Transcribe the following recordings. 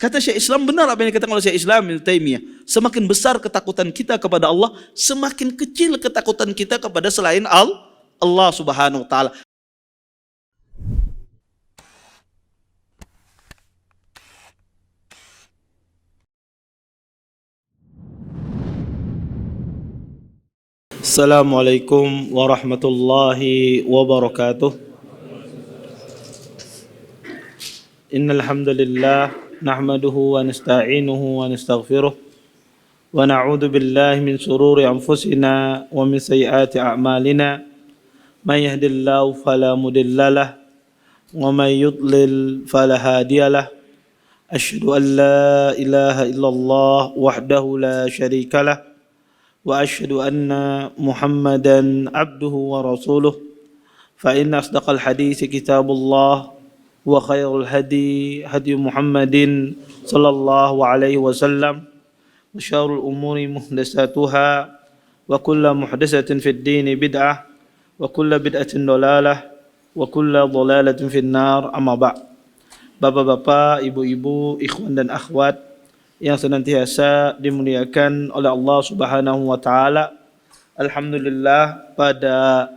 Kata Syekh Islam, benar apa yang dikatakan oleh Syekh Islam Ibnu Taimiyah. Semakin besar ketakutan kita kepada Allah, semakin kecil ketakutan kita kepada selain Allah Subhanahu wa taala. Assalamualaikum warahmatullahi wabarakatuh. Innal hamdalillah nahmaduhu wa nasta'inuhu wa nastaghfiruh wa na'udzu billahi min shururi anfusina wa min sayyiati a'malina. May yahdihillahu fala mudhillalah wa may yudlil fala hadiyalah. Asyhadu an la ilaha illallah wahdahu la syarika lah wa asyhadu anna Muhammadan abduhu wa rasuluh. Fa inna asdaqal hadits kitabullah wa khairul hadi hadi Muhammadin sallallahu alaihi wasallam wa syarrul umuri muhdatsatuha wa kullu muhdatsatin fid din bid'ah wa kullu bid'atin dhalalah wa kullu dhalalatin finnar. Amma ba'd. Bapak-bapak, ibu-ibu, ikhwan dan akhwat yang senantiasa dimuliakan oleh Allah Subhanahu wa taala. Alhamdulillah, pada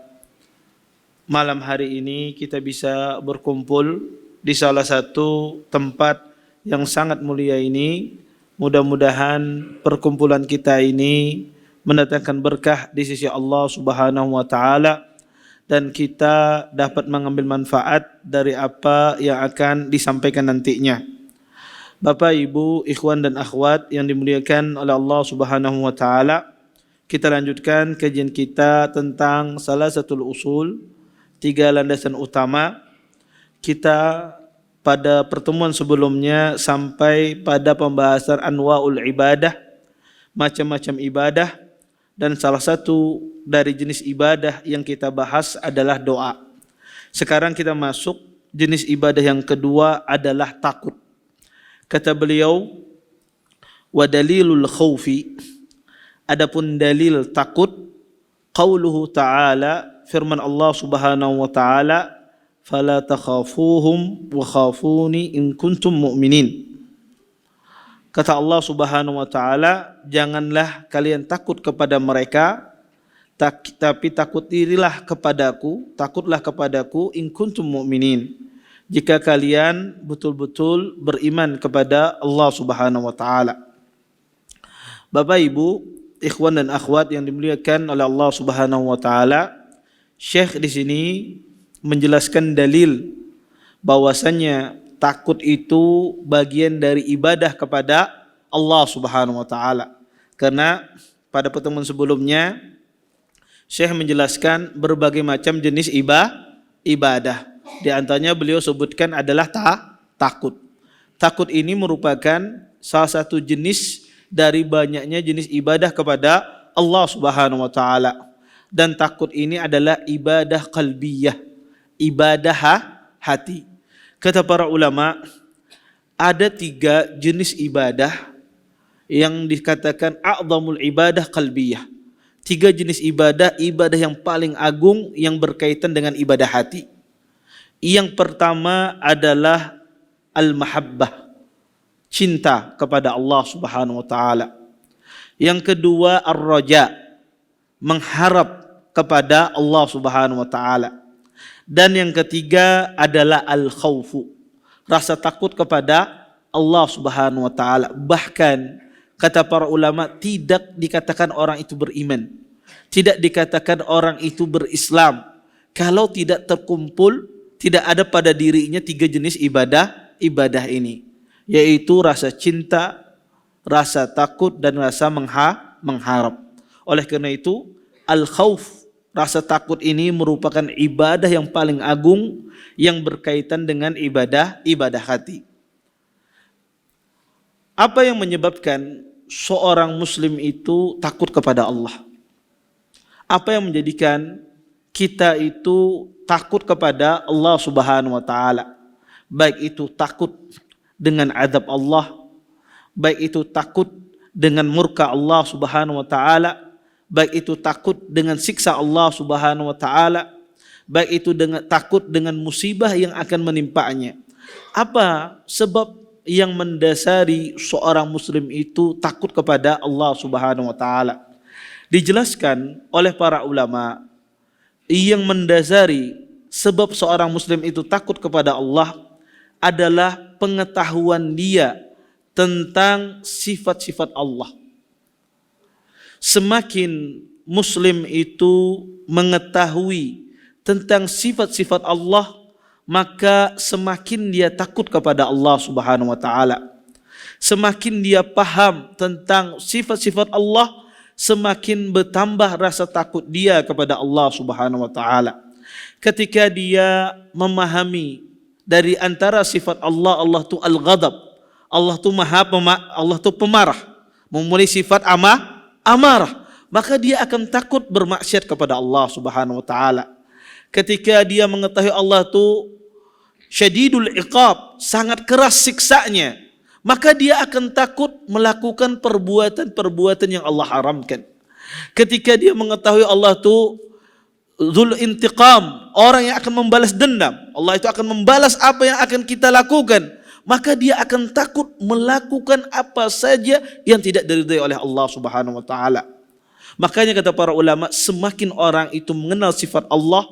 malam hari ini kita bisa berkumpul di salah satu tempat yang sangat mulia ini. Mudah-mudahan perkumpulan kita ini mendatangkan berkah di sisi Allah Subhanahu wa taala dan kita dapat mengambil manfaat dari apa yang akan disampaikan nantinya. Bapak, Ibu, ikhwan dan akhwat yang dimuliakan oleh Allah Subhanahu wa taala, kita lanjutkan kajian kita tentang salah satu usul, 3 landasan utama. Kita pada pertemuan sebelumnya sampai pada pembahasan anwa'ul ibadah, macam-macam ibadah, dan salah satu dari jenis ibadah yang kita bahas adalah doa. Sekarang kita masuk jenis ibadah yang kedua adalah takut. Kata beliau, wa dalilul khaufi, adapun dalil takut, qauluhu ta'ala, firman Allah Subhanahu wa taala, fala takhafuhum wa khafuni in kuntum mu'minin. Kata Allah Subhanahu wa taala, janganlah kalian takut kepada mereka, tapi takutlah kepadaku in kuntum mu'minin, jika kalian betul-betul beriman kepada Allah Subhanahu wa taala. Bapak, Ibu, ikhwan dan akhwat yang dimuliakan oleh Allah Subhanahu wa taala, Syekh di sini menjelaskan dalil bahwasannya takut itu bagian dari ibadah kepada Allah Subhanahu wa taala. Karena pada pertemuan sebelumnya Syekh menjelaskan berbagai macam jenis ibadah. Di antaranya beliau sebutkan adalah takut. Takut ini merupakan salah satu jenis dari banyaknya jenis ibadah kepada Allah Subhanahu wa taala. Dan takut ini adalah ibadah qalbiyah, ibadah hati. Kata para ulama, ada 3 jenis ibadah yang dikatakan a'zamul ibadah qalbiyah. 3 jenis ibadah yang paling agung yang berkaitan dengan ibadah hati. Yang pertama adalah al-mahabbah, cinta kepada Allah Subhanahu wa taala. Yang kedua ar-raja, mengharap kepada Allah Subhanahu wa taala. Dan yang ketiga adalah al-khaufu, rasa takut kepada Allah Subhanahu wa taala. Bahkan kata para ulama, tidak dikatakan orang itu beriman, tidak dikatakan orang itu berislam kalau tidak terkumpul, tidak ada pada dirinya 3 jenis ibadah ini, yaitu rasa cinta, rasa takut, dan rasa mengharap. Oleh karena itu, al-khauf, rasa takut ini merupakan ibadah yang paling agung yang berkaitan dengan ibadah hati. Apa yang menyebabkan seorang muslim itu takut kepada Allah? Apa yang menjadikan kita itu takut kepada Allah Subhanahu wa taala? Baik itu takut dengan azab Allah, baik itu takut dengan murka Allah Subhanahu wa taala, baik itu takut dengan siksa Allah Subhanahu wa taala, baik itu dengan takut dengan musibah yang akan menimpanya. Apa sebab yang mendasari seorang muslim itu takut kepada Allah Subhanahu wa taala? Dijelaskan oleh para ulama, yang mendasari sebab seorang muslim itu takut kepada Allah adalah pengetahuan dia tentang sifat-sifat Allah. Semakin muslim itu mengetahui tentang sifat-sifat Allah, maka semakin dia takut kepada Allah Subhanahu wa taala. Semakin dia paham tentang sifat-sifat Allah, semakin bertambah rasa takut dia kepada Allah Subhanahu wa taala. Ketika dia memahami dari antara sifat Allah, Allah tu al-ghadab, Allah tu Allah tu pemarah, memulai sifat amarah, maka dia akan takut bermaksiat kepada Allah Subhanahu wa taala. Ketika dia mengetahui Allah tu syadidul iqab, sangat keras siksanya, maka dia akan takut melakukan perbuatan-perbuatan yang Allah haramkan. Ketika dia mengetahui Allah tu Dzul intiqam, orang yang akan membalas dendam, Allah itu akan membalas apa yang akan kita lakukan, maka dia akan takut melakukan apa saja yang tidak diridhai oleh Allah Subhanahu wa taala. Makanya kata para ulama, semakin orang itu mengenal sifat Allah,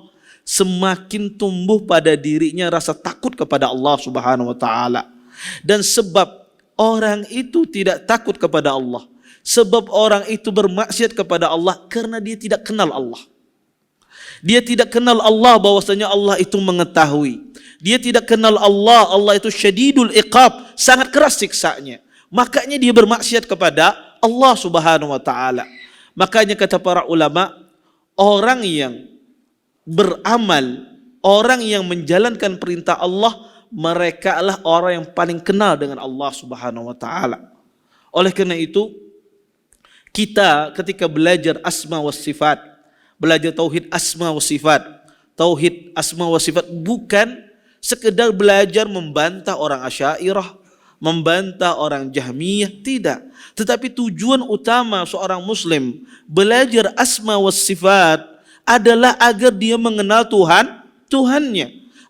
semakin tumbuh pada dirinya rasa takut kepada Allah Subhanahu wa taala. Dan sebab orang itu tidak takut kepada Allah, sebab orang itu bermaksiat kepada Allah karena dia tidak kenal Allah. Dia tidak kenal Allah bahwasanya Allah itu mengetahui. Dia tidak kenal Allah, Allah itu syadidul iqab, sangat keras siksanya. Makanya dia bermaksiat kepada Allah Subhanahu wa taala. Makanya kata para ulama, orang yang beramal, orang yang menjalankan perintah Allah, mereka adalah orang yang paling kenal dengan Allah Subhanahu wa taala. Oleh karena itu, kita ketika belajar asma wa sifat, belajar tauhid asma wa sifat, tauhid asma wa sifat bukan sekedar belajar membantah orang Asy'ariyah, membantah orang Jahmiyah, tidak. Tetapi tujuan utama seorang muslim belajar asma wa sifat adalah agar dia mengenal Tuhannya,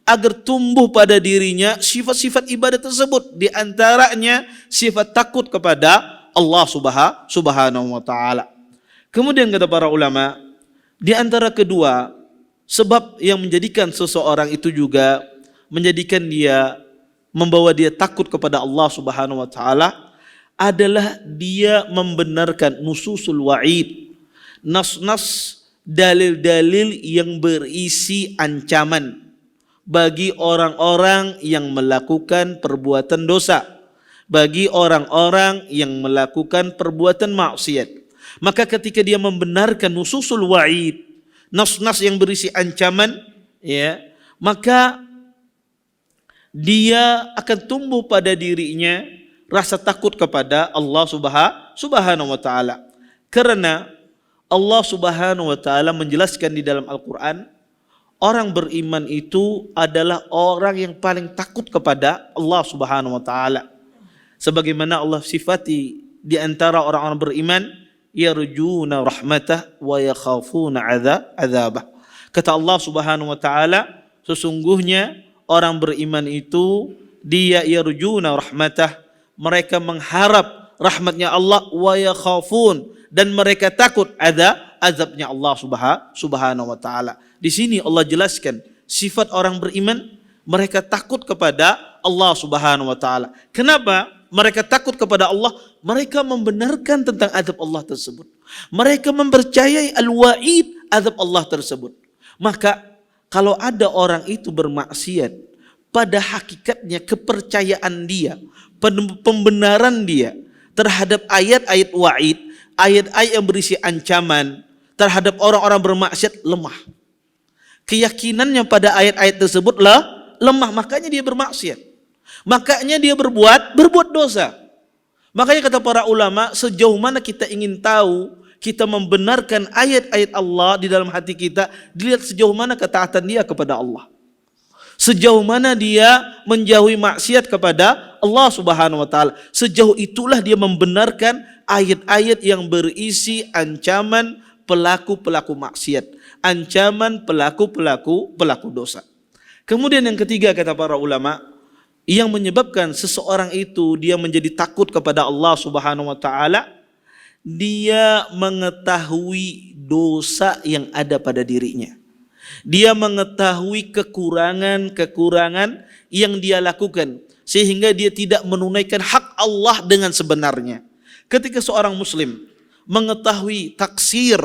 agar tumbuh pada dirinya sifat-sifat ibadah tersebut, di antaranya sifat takut kepada Allah Subhanahu wa taala. Kemudian kata para ulama, di antara kedua sebab yang menjadikan seseorang itu juga menjadikan dia, membawa dia takut kepada Allah Subhanahu wa taala adalah dia membenarkan nususul wa'id, nas-nas, dalil-dalil yang berisi ancaman bagi orang-orang yang melakukan perbuatan dosa, bagi orang-orang yang melakukan perbuatan maksiat. Maka ketika dia membenarkan nususul wa'id, nas-nas yang berisi ancaman, ya, maka dia akan tumbuh pada dirinya rasa takut kepada Allah Subhanahu wa taala. Karena Allah Subhanahu wa taala menjelaskan di dalam Al-Qur'an, orang beriman itu adalah orang yang paling takut kepada Allah Subhanahu wa taala. Sebagaimana Allah sifati di antara orang-orang beriman, yarjuna rahmatah wa yakhafuna adzabah. Kata Allah Subhanahu wa taala, sesungguhnya orang beriman itu dia yarjuna rahmatah, mereka mengharap rahmatnya Allah, wa yakhafun, dan mereka takut azabnya Allah Subhanahu wa taala. Di sini Allah jelaskan sifat orang beriman, mereka takut kepada Allah Subhanahu wa taala. Kenapa mereka takut kepada Allah? Mereka membenarkan tentang azab Allah tersebut. Mereka mempercayai al-wa'id, azab Allah tersebut. Maka kalau ada orang itu bermaksiat, pada hakikatnya kepercayaan dia, pembenaran dia terhadap ayat-ayat wa'id, ayat-ayat yang berisi ancaman terhadap orang-orang bermaksiat lemah. Keyakinannya pada ayat-ayat tersebut lemah, makanya dia bermaksiat. Makanya dia berbuat dosa. Makanya kata para ulama, sejauh mana kita ingin tahu, kita membenarkan ayat-ayat Allah di dalam hati kita, dilihat sejauh mana ketaatan dia kepada Allah. Sejauh mana dia menjauhi maksiat kepada Allah Subhanahu wa taala. Sejauh itulah dia membenarkan ayat-ayat yang berisi ancaman pelaku-pelaku maksiat, ancaman pelaku-pelaku dosa. Kemudian yang ketiga kata para ulama, yang menyebabkan seseorang itu dia menjadi takut kepada Allah Subhanahu wa taala, dia mengetahui dosa yang ada pada dirinya. Dia mengetahui kekurangan-kekurangan yang dia lakukan sehingga dia tidak menunaikan hak Allah dengan sebenarnya. Ketika seorang muslim mengetahui taksir,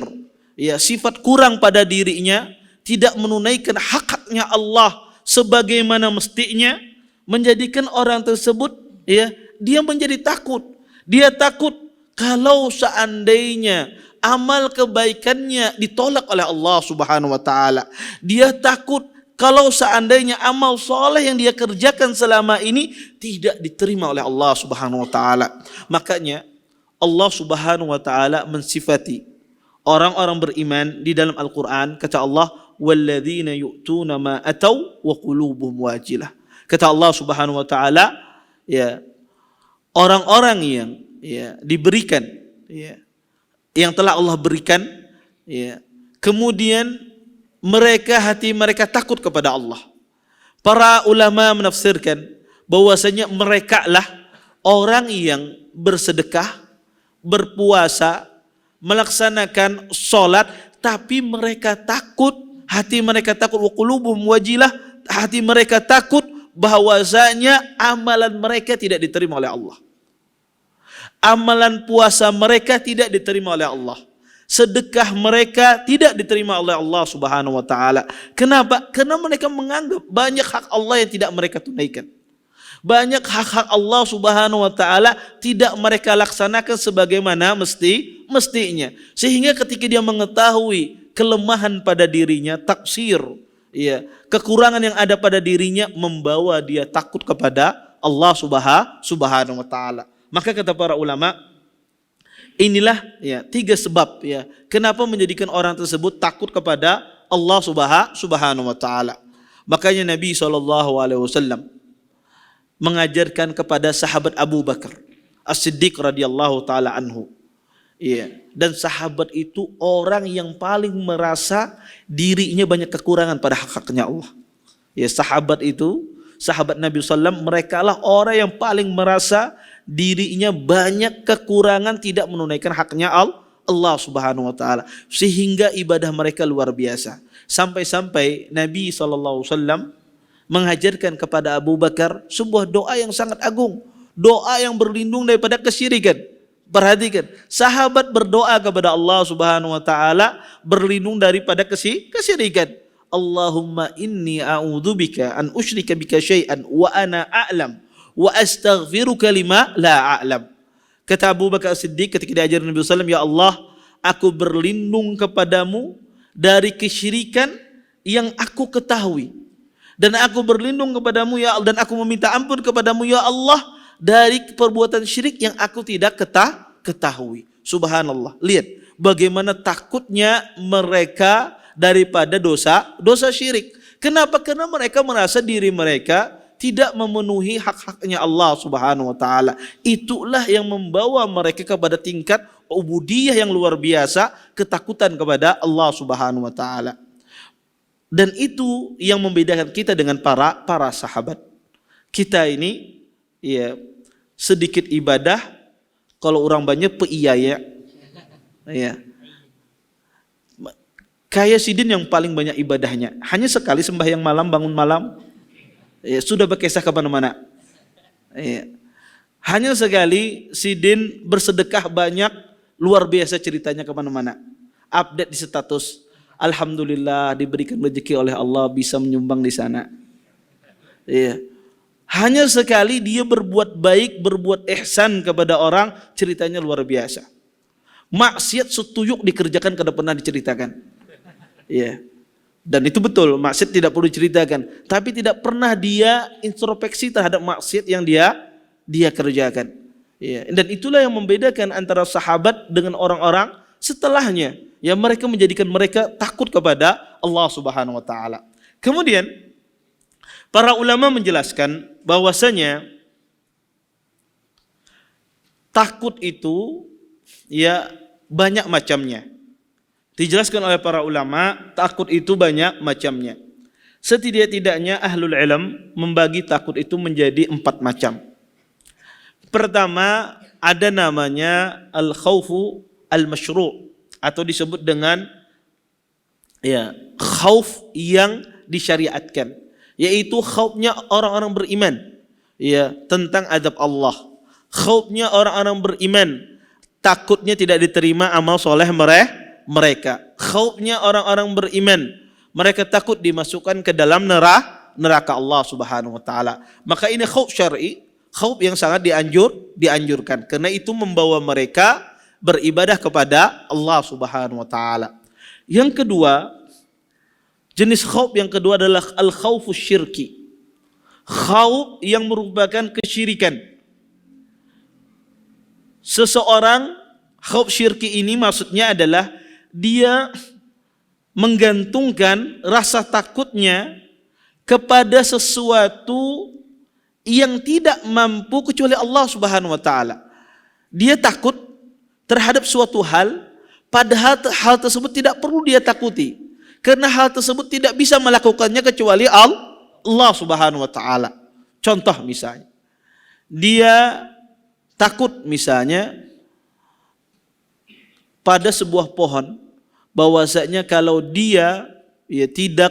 ya, sifat kurang pada dirinya, tidak menunaikan hak-haknya Allah sebagaimana mestinya, menjadikan orang tersebut, ya, dia menjadi takut. Dia takut kalau seandainya amal kebaikannya ditolak oleh Allah Subhanahu wa taala. Dia takut kalau seandainya amal soleh yang dia kerjakan selama ini tidak diterima oleh Allah Subhanahu wa taala. Makanya Allah Subhanahu wa taala mensifati orang-orang beriman di dalam Al-Qur'an, kata Allah, walladzina yu'tuna ma atau wa qulubuhum wajilah. Kata Allah Subhanahu wa taala, ya, orang-orang yang, ya, diberikan, ya, yang telah Allah berikan, ya, kemudian hati mereka takut kepada Allah. Para ulama menafsirkan bahwasanya mereka lah orang yang bersedekah, berpuasa, melaksanakan sholat, tapi mereka takut, hati mereka takut, wa qulubuhum wajilah, hati mereka takut bahwasanya amalan mereka tidak diterima oleh Allah. Amalan puasa mereka tidak diterima oleh Allah. Sedekah mereka tidak diterima oleh Allah Subhanahu wa taala. Kenapa? Karena mereka menganggap banyak hak Allah yang tidak mereka tunaikan. Banyak hak-hak Allah Subhanahu wa taala tidak mereka laksanakan sebagaimana mestinya. Sehingga ketika dia mengetahui kelemahan pada dirinya, taksir, ya, kekurangan yang ada pada dirinya membawa dia takut kepada Allah Subhanahu wa taala. Maka kata para ulama, inilah, ya, 3 sebab, ya, kenapa menjadikan orang tersebut takut kepada Allah Subhanahu wa taala. Makanya Nabi SAW mengajarkan kepada sahabat Abu Bakar As-Siddiq radhiyallahu taala anhu. Ya, dan sahabat itu orang yang paling merasa dirinya banyak kekurangan pada hak-haknya Allah. Ya, sahabat itu, sahabat Nabi SAW, mereka lah orang yang paling merasa dirinya banyak kekurangan tidak menunaikan haknya Allah Subhanahu wa taala, sehingga ibadah mereka luar biasa. Sampai-sampai Nabi SAW mengajarkan kepada Abu Bakar sebuah doa yang sangat agung, doa yang berlindung daripada kesyirikan. Perhatikan, sahabat berdoa kepada Allah Subhanahu wa taala berlindung daripada kesyirikan. Allahumma inni a'udzubika an usyrika bika syai'an wa ana a'lam wa astaghfiruka lima la a'lam. Kata Abu Bakar Siddiq ketika diajar Nabi SAW, ya Allah, aku berlindung kepadamu dari kesyirikan yang aku ketahui, dan aku berlindung kepadamu, ya Allah, dan aku meminta ampun kepadamu, ya Allah, dari perbuatan syirik yang aku tidak ketahui. Subhanallah. Lihat bagaimana takutnya mereka daripada dosa syirik. Kenapa? Karena mereka merasa diri mereka tidak memenuhi hak-haknya Allah Subhanahu wa taala. Itulah yang membawa mereka kepada tingkat ubudiyah yang luar biasa, ketakutan kepada Allah Subhanahu wa taala. Dan itu yang membedakan kita dengan para sahabat. Kita ini, ya, sedikit ibadah, kalau orang banyak peiyaya. Ya. Kayak Sidin yang paling banyak ibadahnya, hanya sekali sembahyang malam, bangun malam, ya, sudah berkisah kemana-mana. Ya. Hanya sekali Sidin bersedekah banyak, luar biasa ceritanya kemana-mana. Update di status, alhamdulillah diberikan rezeki oleh Allah bisa menyumbang di sana. Ya. Hanya sekali dia berbuat baik, berbuat ihsan kepada orang, ceritanya luar biasa. Maksiat setuyuk dikerjakan kada pernah diceritakan. Ya. Dan itu betul, maksiat tidak perlu diceritakan, tapi tidak pernah dia introspeksi terhadap maksiat yang dia kerjakan. Ya. Dan itulah yang membedakan antara sahabat dengan orang-orang setelahnya. Ya, mereka menjadikan mereka takut kepada Allah Subhanahu wa taala. Kemudian para ulama menjelaskan bahwasanya takut itu, ya, banyak macamnya. Dijelaskan oleh para ulama, takut itu banyak macamnya. Setidak-tidaknya ahlul ilm membagi takut itu menjadi 4 macam. Pertama, ada namanya al-khawfu al-masyru' atau disebut dengan khauf yang disyariatkan, yaitu khaufnya orang-orang beriman tentang azab Allah. Khaufnya orang-orang beriman, takutnya tidak diterima amal soleh mereka. Khaufnya orang-orang beriman, mereka takut dimasukkan ke dalam neraka Allah Subhanahu wa taala. Maka ini khauf syar'i, khauf yang sangat dianjurkan karena itu membawa mereka beribadah kepada Allah Subhanahu wa taala. Yang kedua, jenis khauf yang kedua adalah al-khaufu syirki. Khauf yang merupakan kesyirikan. Seseorang khauf syirki ini maksudnya adalah dia menggantungkan rasa takutnya kepada sesuatu yang tidak mampu kecuali Allah Subhanahu wa taala. Dia takut terhadap suatu hal, padahal hal tersebut tidak perlu dia takuti. Karena hal tersebut tidak bisa melakukannya kecuali Allah Subhanahu wa taala. Contoh misalnya, dia takut misalnya pada sebuah pohon, bahwasanya kalau dia tidak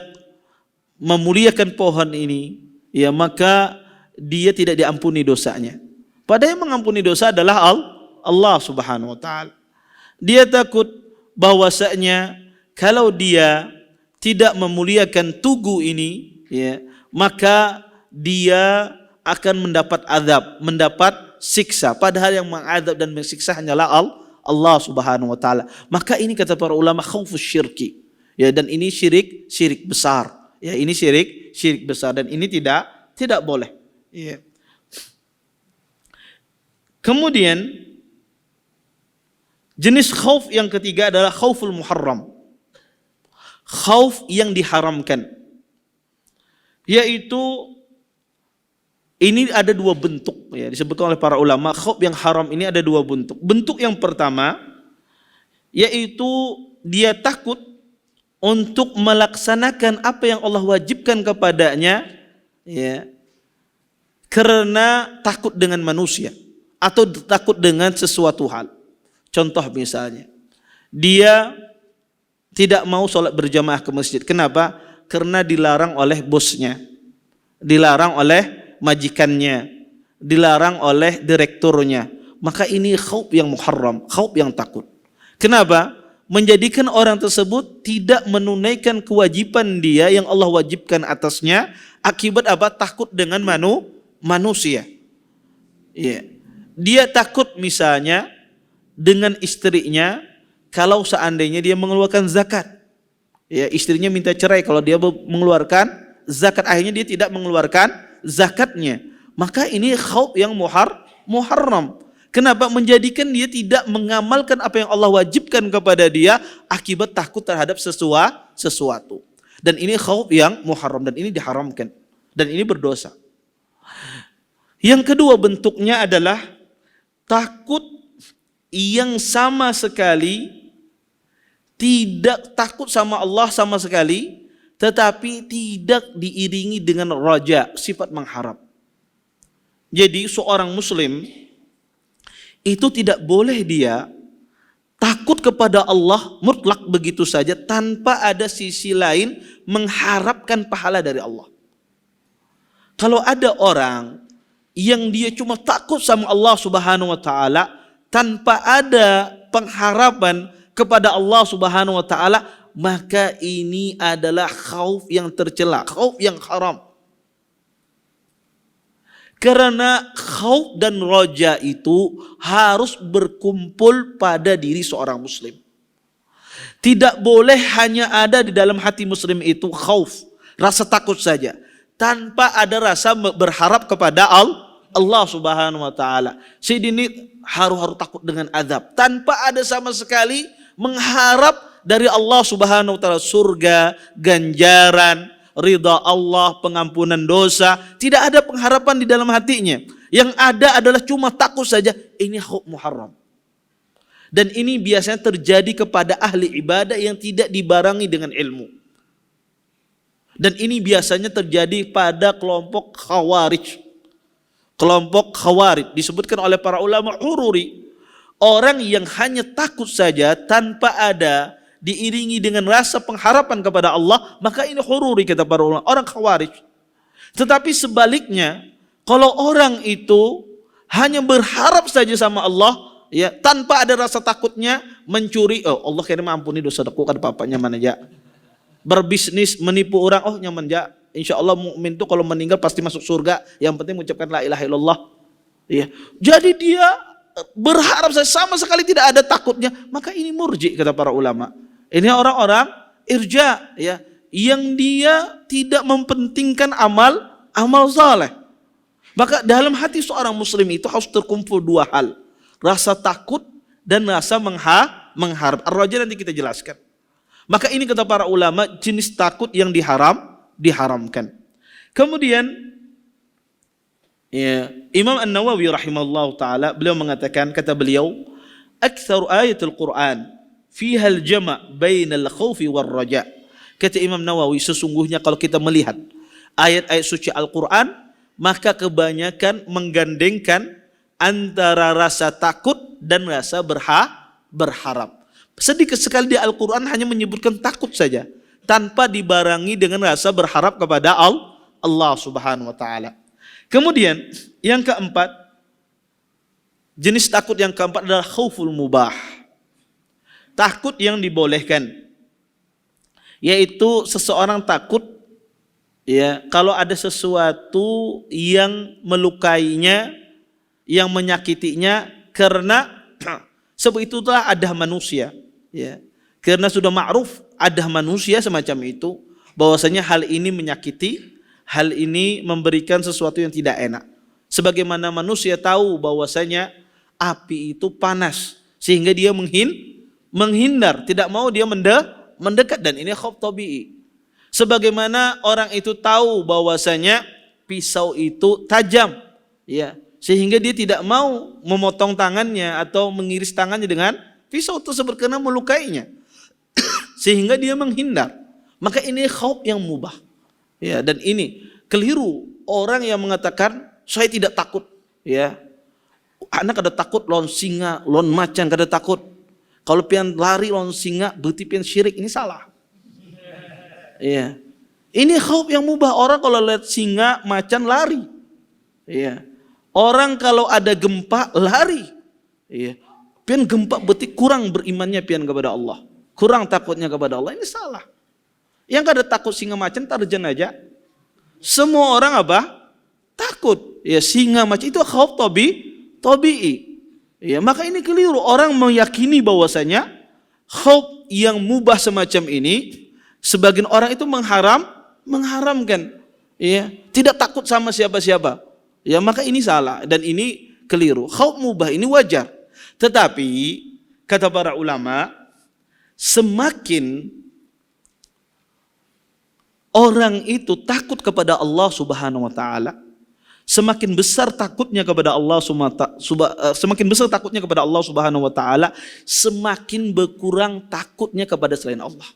memuliakan pohon ini, maka dia tidak diampuni dosanya. Padahal yang mengampuni dosa adalah Allah Subhanahu wa taala. Dia takut bahwasanya kalau dia tidak memuliakan tugu ini, maka dia akan mendapat azab, mendapat siksa. Padahal yang mengazab dan mensiksa hanyalah Allah Subhanahu wa taala. Maka ini kata para ulama khaufus syirki. Dan ini syirik besar. Ini syirik besar dan ini tidak boleh. Kemudian jenis khauf yang ketiga adalah khauful muharram. Khauf yang diharamkan. Yaitu ini ada 2 bentuk disebutkan oleh para ulama. Khauf yang haram ini ada 2 bentuk. Bentuk yang pertama yaitu dia takut untuk melaksanakan apa yang Allah wajibkan kepadanya karena takut dengan manusia atau takut dengan sesuatu hal. Contoh misalnya, dia tidak mau sholat berjamaah ke masjid. Kenapa? Karena dilarang oleh bosnya, dilarang oleh majikannya, dilarang oleh direkturnya. Maka ini khauf yang muharram, khauf yang takut. Kenapa? Menjadikan orang tersebut tidak menunaikan kewajiban dia yang Allah wajibkan atasnya. Akibat apa? Takut dengan manusia. Dia takut misalnya dengan istrinya kalau seandainya dia mengeluarkan zakat. Istrinya minta cerai kalau dia mengeluarkan zakat, akhirnya dia tidak mengeluarkan zakatnya. Maka ini khauf yang muharram. Kenapa? Menjadikan dia tidak mengamalkan apa yang Allah wajibkan kepada dia akibat takut terhadap sesuatu. Dan ini khauf yang muharram dan ini diharamkan. Dan ini berdosa. Yang kedua bentuknya adalah takut yang sama sekali tidak takut sama Allah sama sekali, tetapi tidak diiringi dengan raja, sifat mengharap. Jadi seorang muslim itu tidak boleh dia takut kepada Allah mutlak begitu saja tanpa ada sisi lain mengharapkan pahala dari Allah. Kalau ada orang yang dia cuma takut sama Allah Subhanahu wa taala tanpa ada pengharapan kepada Allah Subhanahu wa taala, maka ini adalah khauf yang tercela, khauf yang haram. Karena khauf dan roja itu harus berkumpul pada diri seorang muslim. Tidak boleh hanya ada di dalam hati muslim itu khauf, rasa takut saja, tanpa ada rasa berharap kepada Allah Subhanahu wa taala. Ini harus takut dengan azab, tanpa ada sama sekali mengharap dari Allah Subhanahu wa taala surga, ganjaran, ridha Allah, pengampunan dosa. Tidak ada pengharapan di dalam hatinya. Yang ada adalah cuma takut saja. Ini khauf muharram. Dan ini biasanya terjadi kepada ahli ibadah yang tidak dibarengi dengan ilmu. Dan ini biasanya terjadi pada kelompok Khawarij. Kelompok Khawarij disebutkan oleh para ulama hururi. Orang yang hanya takut saja tanpa ada diiringi dengan rasa pengharapan kepada Allah, maka ini hururi kata para ulama, orang Khawarij. Tetapi sebaliknya, kalau orang itu hanya berharap saja sama Allah, ya, tanpa ada rasa takutnya, mencuri, oh Allah kayaknya ampuni dosa aku, kan apa nyaman aja. Berbisnis, menipu orang, oh nyaman aja. Insya Allah mukmin itu kalau meninggal pasti masuk surga. Yang penting mengucapkan la ilaha illallah. Ya. Jadi dia berharap saja, sama sekali tidak ada takutnya. Maka ini murji kata para ulama. Ini orang-orang irja, ya, yang dia tidak mempentingkan amal saleh. Maka dalam hati seorang muslim itu harus terkumpul dua hal. Rasa takut dan rasa mengharap. Ar-raja nanti kita jelaskan. Maka ini kata para ulama jenis takut yang diharamkan. Kemudian ya, Imam An-Nawawi rahimahullah ta'ala beliau mengatakan, kata beliau, aktsaru ayatul Quran fiha al-jama' bainal khaufi war raja. Kata Imam Nawawi, sesungguhnya kalau kita melihat ayat-ayat suci Al-Quran, maka kebanyakan menggandengkan antara rasa takut dan rasa berharap. Sedikit sekali di Al-Quran hanya menyebutkan takut saja, tanpa dibarengi dengan rasa berharap kepada Allah Subhanahu wa ta'ala. Kemudian yang keempat, jenis takut yang keempat adalah khauful mubah. Takut yang dibolehkan, yaitu seseorang takut, ya, kalau ada sesuatu yang melukainya, yang menyakitinya, karena sebab itulah ada manusia, ya. Karena sudah ma'ruf ada manusia semacam itu, bahwasanya hal ini menyakiti, hal ini memberikan sesuatu yang tidak enak. Sebagaimana manusia tahu bahwasanya api itu panas, sehingga dia menghindar, tidak mau dia mendekat, dan ini khauf tabi'i. Sebagaimana orang itu tahu bahwasanya pisau itu tajam, ya, sehingga dia tidak mau memotong tangannya atau mengiris tangannya dengan pisau tersebut karena melukainya, sehingga dia menghindar. Maka ini khauf yang mubah, ya, dan ini keliru orang yang mengatakan saya tidak takut, ya. Anak ada takut lawan singa, lawan macan kada takut. Kalau pian lari lawan singa berarti pian syirik, ini salah. Iya. Ini khauf yang mubah. Orang kalau lihat singa, macan lari. Iya. Orang kalau ada gempa lari. Iya. Pian gempa berarti kurang berimannya pian kepada Allah. Kurang takutnya kepada Allah. Ini salah. Yang kada takut singa macan tarjan aja. Semua orang apa? Takut. Ya, singa macan itu khauf tabi'i. Ya, maka ini keliru. Orang meyakini bahwasanya khauf yang mubah semacam ini, sebagian orang itu mengharamkan, ya, tidak takut sama siapa-siapa. Ya, maka ini salah dan ini keliru. Khauf mubah ini wajar. Tetapi kata para ulama, semakin orang itu takut kepada Allah Subhanahu wa taala, semakin besar takutnya kepada Allah Subhanahu wa taala, semakin berkurang takutnya kepada selain Allah.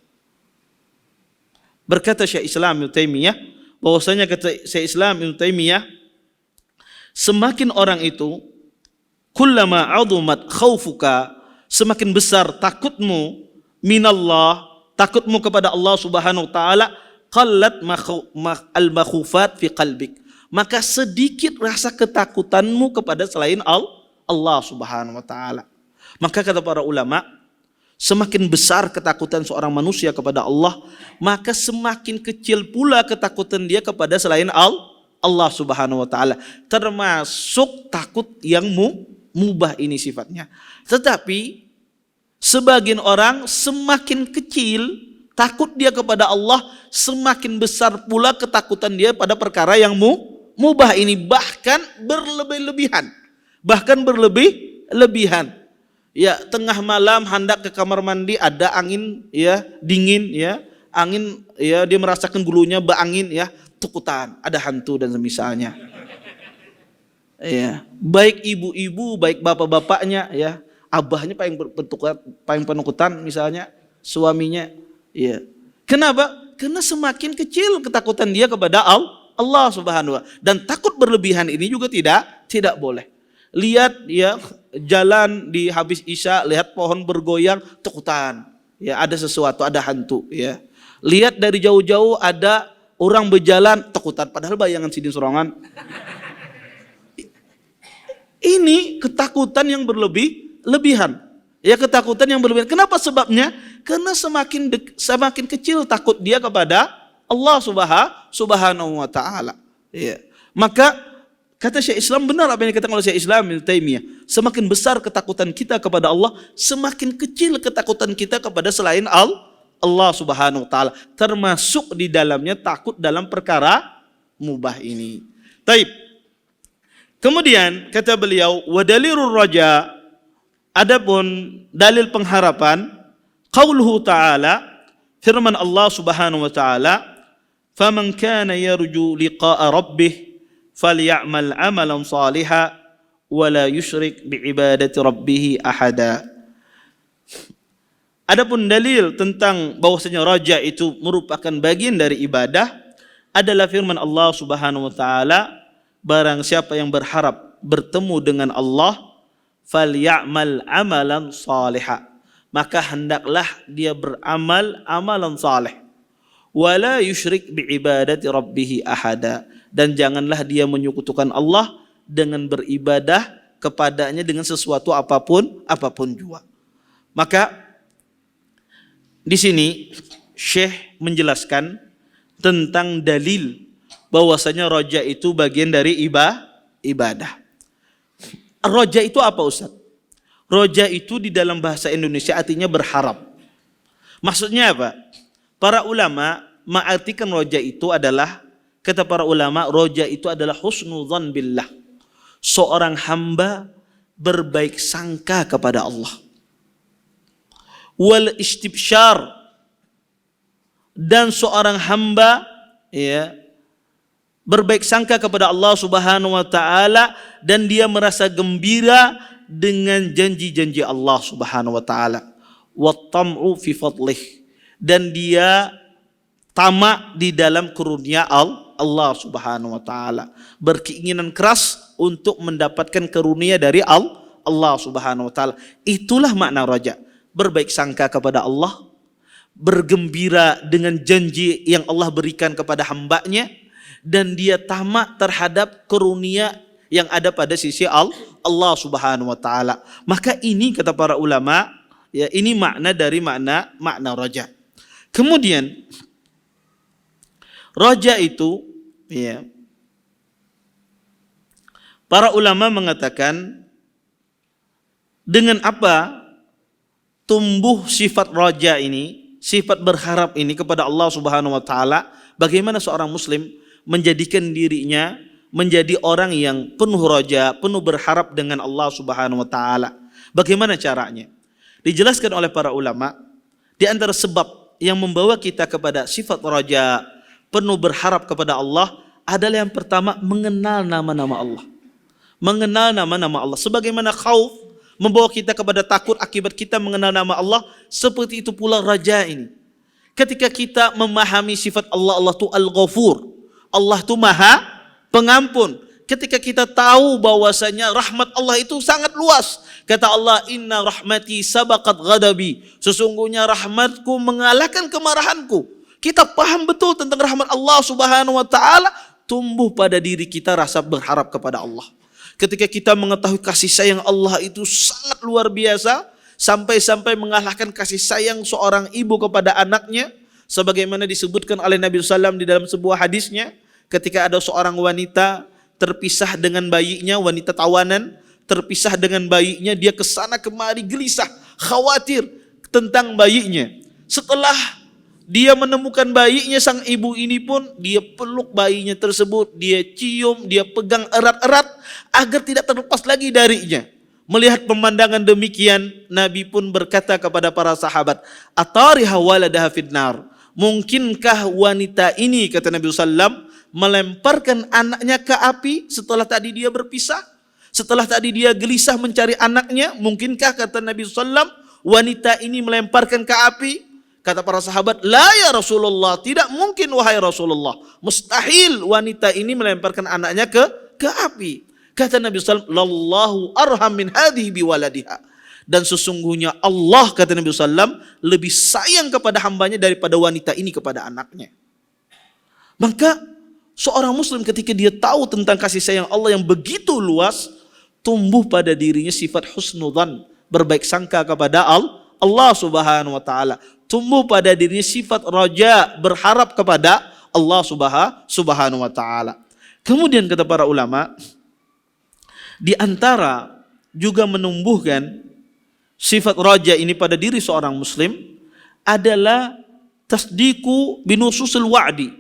Berkata Syekh Islam Ibnu Taimiyah, bahwasanya kata Syekh Islam Ibnu Taimiyah, semakin orang itu kullama azumat khaufuka, semakin besar takutmu minallah, takutmu kepada Allah Subhanahu wa taala, qallat al-makhufat fi qalbik, maka sedikit rasa ketakutanmu kepada selain Allah Subhanahu wa taala. Maka kata para ulama, semakin besar ketakutan seorang manusia kepada Allah, maka semakin kecil pula ketakutan dia kepada selain Allah Subhanahu wa taala. Termasuk takut yang mubah ini sifatnya. Tetapi sebagian orang semakin kecil takut dia kepada Allah, semakin besar pula ketakutan dia pada perkara yang mubah ini, bahkan berlebih-lebihan. Ya, tengah malam hendak ke kamar mandi, ada angin, ya, dingin, ya, angin, ya, dia merasakan bulunya berangin, ya, takutan ada hantu dan semisalnya. Ya, baik ibu-ibu, baik bapak-bapaknya, ya, abahnya paling penukutan misalnya, suaminya, ya. Kenapa? Karena semakin kecil ketakutan dia kepada Allah Subhanahu wa. Dan takut berlebihan ini juga tidak boleh. Lihat ya jalan di habis Isya, lihat pohon bergoyang, takutan. Ya ada sesuatu, ada hantu ya. Lihat dari jauh-jauh ada orang berjalan, takutan padahal bayangan sidin sorongan. Ini ketakutan yang berlebihan. Ya ketakutan yang berlebihan. Kenapa sebabnya? Karena semakin kecil takut dia kepada Allah Subhanahu wa taala. Ya. Maka kata Syekh Islam benar apa yang dikatakan oleh Syekh Islam Ibnu Taimiyah. Semakin besar ketakutan kita kepada Allah, semakin kecil ketakutan kita kepada selain Allah Subhanahu wa taala. Termasuk di dalamnya takut dalam perkara mubah ini. Taib. Kemudian kata beliau, wa dalilur raja, adapun dalil pengharapan, qauluhu ta'ala, firman Allah Subhanahu wa taala, faman kana yarju liqa'a rabbih falyamal amalan salihan wala yusyrik biibadati rabbih ahada. Adapun dalil tentang bahwasanya raja itu merupakan bagian dari ibadah adalah firman Allah Subhanahu wa taala, barang siapa yang berharap bertemu dengan Allah falyamal amalan salihan, maka hendaklah dia beramal amalan saleh, wala yusyrik biibadati rabbih ahada, dan janganlah dia menyekutukan Allah dengan beribadah kepadanya dengan sesuatu apapun juga. Maka di sini Syekh menjelaskan tentang dalil bahwasanya roja itu bagian dari ibadah. Roja itu apa Ustaz? Roja itu di dalam bahasa Indonesia artinya berharap. Maksudnya apa? Para ulama mengartikan roja itu adalah, kata para ulama, roja itu adalah husnudzan billah. Seorang hamba berbaik sangka kepada Allah. Wal istibsyar, dan seorang hamba ya berbaik sangka kepada Allah Subhanahu wa taala dan dia merasa gembira dengan janji-janji Allah Subhanahu wa taala. Wa tam'u fi fadlih, dan dia tamak di dalam karunia Allah Subhanahu wa taala, berkeinginan keras untuk mendapatkan karunia dari Allah Subhanahu wa taala. Itulah makna raja, berbaik sangka kepada Allah, bergembira dengan janji yang Allah berikan kepada hambanya, dan dia tamak terhadap karunia yang ada pada sisi Allah Subhanahu wa taala. Maka ini kata para ulama, ya ini makna dari makna raja. Kemudian raja itu ya, para ulama mengatakan dengan apa tumbuh sifat raja ini, sifat berharap ini kepada Allah Subhanahu wa taala. Bagaimana seorang muslim menjadikan dirinya menjadi orang yang penuh raja, penuh berharap dengan Allah Subhanahu wa taala. Bagaimana caranya? Dijelaskan oleh para ulama, di antara sebab yang membawa kita kepada sifat raja, penuh berharap kepada Allah adalah yang pertama mengenal nama-nama Allah. Mengenal nama-nama Allah. Sebagaimana khauf membawa kita kepada takut akibat kita mengenal nama Allah, seperti itu pula raja ini. Ketika kita memahami sifat Allah, Allah itu Al-Ghafur, Allah itu Maha Pengampun. Ketika kita tahu bahwasanya rahmat Allah itu sangat luas. Kata Allah, inna rahmati sabaqat ghadabi. Sesungguhnya rahmatku mengalahkan kemarahanku. Kita paham betul tentang rahmat Allah Subhanahu wa taala, tumbuh pada diri kita rasa berharap kepada Allah. Ketika kita mengetahui kasih sayang Allah itu sangat luar biasa, sampai-sampai mengalahkan kasih sayang seorang ibu kepada anaknya, sebagaimana disebutkan oleh Nabi SAW di dalam sebuah hadisnya, ketika ada seorang wanita terpisah dengan bayinya, wanita tawanan terpisah dengan bayinya, dia kesana kemari gelisah, khawatir tentang bayinya. Setelah dia menemukan bayinya, sang ibu ini pun dia peluk bayinya tersebut, dia cium, dia pegang erat-erat agar tidak terlepas lagi darinya. Melihat pemandangan demikian, Nabi pun berkata kepada para sahabat, atariha waladaha finnar. Mungkinkah wanita ini, kata Nabi SAW, melemparkan anaknya ke api setelah tadi dia berpisah? Setelah tadi dia gelisah mencari anaknya, mungkinkah, kata Nabi SAW, wanita ini melemparkan ke api? Kata para sahabat, la ya Rasulullah, tidak mungkin wahai Rasulullah. Mustahil wanita ini melemparkan anaknya ke api. Kata Nabi SAW, lallahu arham min hadhihi biwaladiha. Dan sesungguhnya Allah, kata Nabi SAW, lebih sayang kepada hambanya daripada wanita ini kepada anaknya. Maka seorang muslim ketika dia tahu tentang kasih sayang Allah yang begitu luas, tumbuh pada dirinya sifat husnudzan, berbaik sangka kepada Allah Subhanahu wa taala. Tumbuh pada dirinya sifat raja, berharap kepada Allah Subhanahu wa taala. Kemudian kata para ulama, di antara juga menumbuhkan sifat raja ini pada diri seorang muslim adalah tasdiqu binususil wa'di,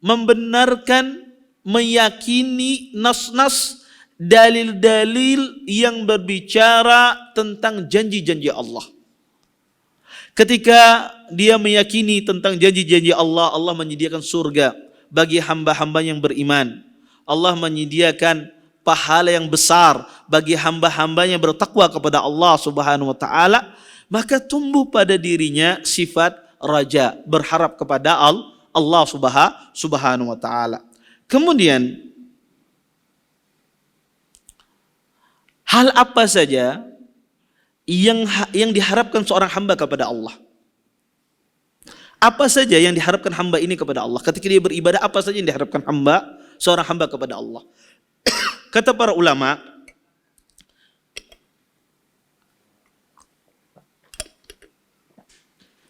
membenarkan, meyakini nas-nas, dalil-dalil yang berbicara tentang janji-janji Allah. Ketika dia meyakini tentang janji-janji Allah, Allah menyediakan surga bagi hamba-hamba yang beriman. Allah menyediakan pahala yang besar bagi hamba-hamba yang bertakwa kepada Allah Subhanahu wa taala, maka tumbuh pada dirinya sifat raja, berharap kepada Allah Subhanahu wa taala. Kemudian hal apa saja yang diharapkan seorang hamba kepada Allah? Apa saja yang diharapkan hamba ini kepada Allah? Ketika dia beribadah, apa saja yang diharapkan seorang hamba kepada Allah? Kata para ulama,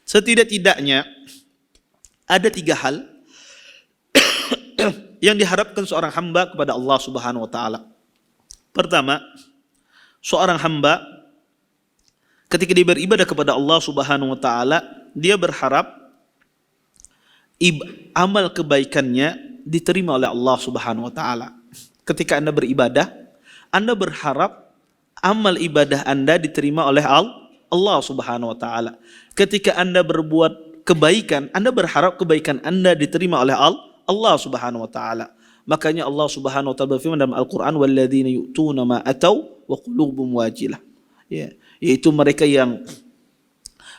setidak-tidaknya ada 3 hal yang diharapkan seorang hamba kepada Allah Subhanahu wa taala. Pertama, seorang hamba ketika dia beribadah kepada Allah Subhanahu wa taala, dia berharap amal kebaikannya diterima oleh Allah Subhanahu wa taala. Ketika Anda beribadah, Anda berharap amal ibadah Anda diterima oleh Allah Subhanahu wa taala. Ketika Anda berbuat kebaikan, Anda berharap kebaikan Anda diterima oleh Allah Subhanahu wa taala. Makanya Allah Subhanahu wa taala berfirman dalam Al-Qur'an, walladzina yu'tuna ma atau wa qulubuhum wajilah. Ya, yaitu mereka yang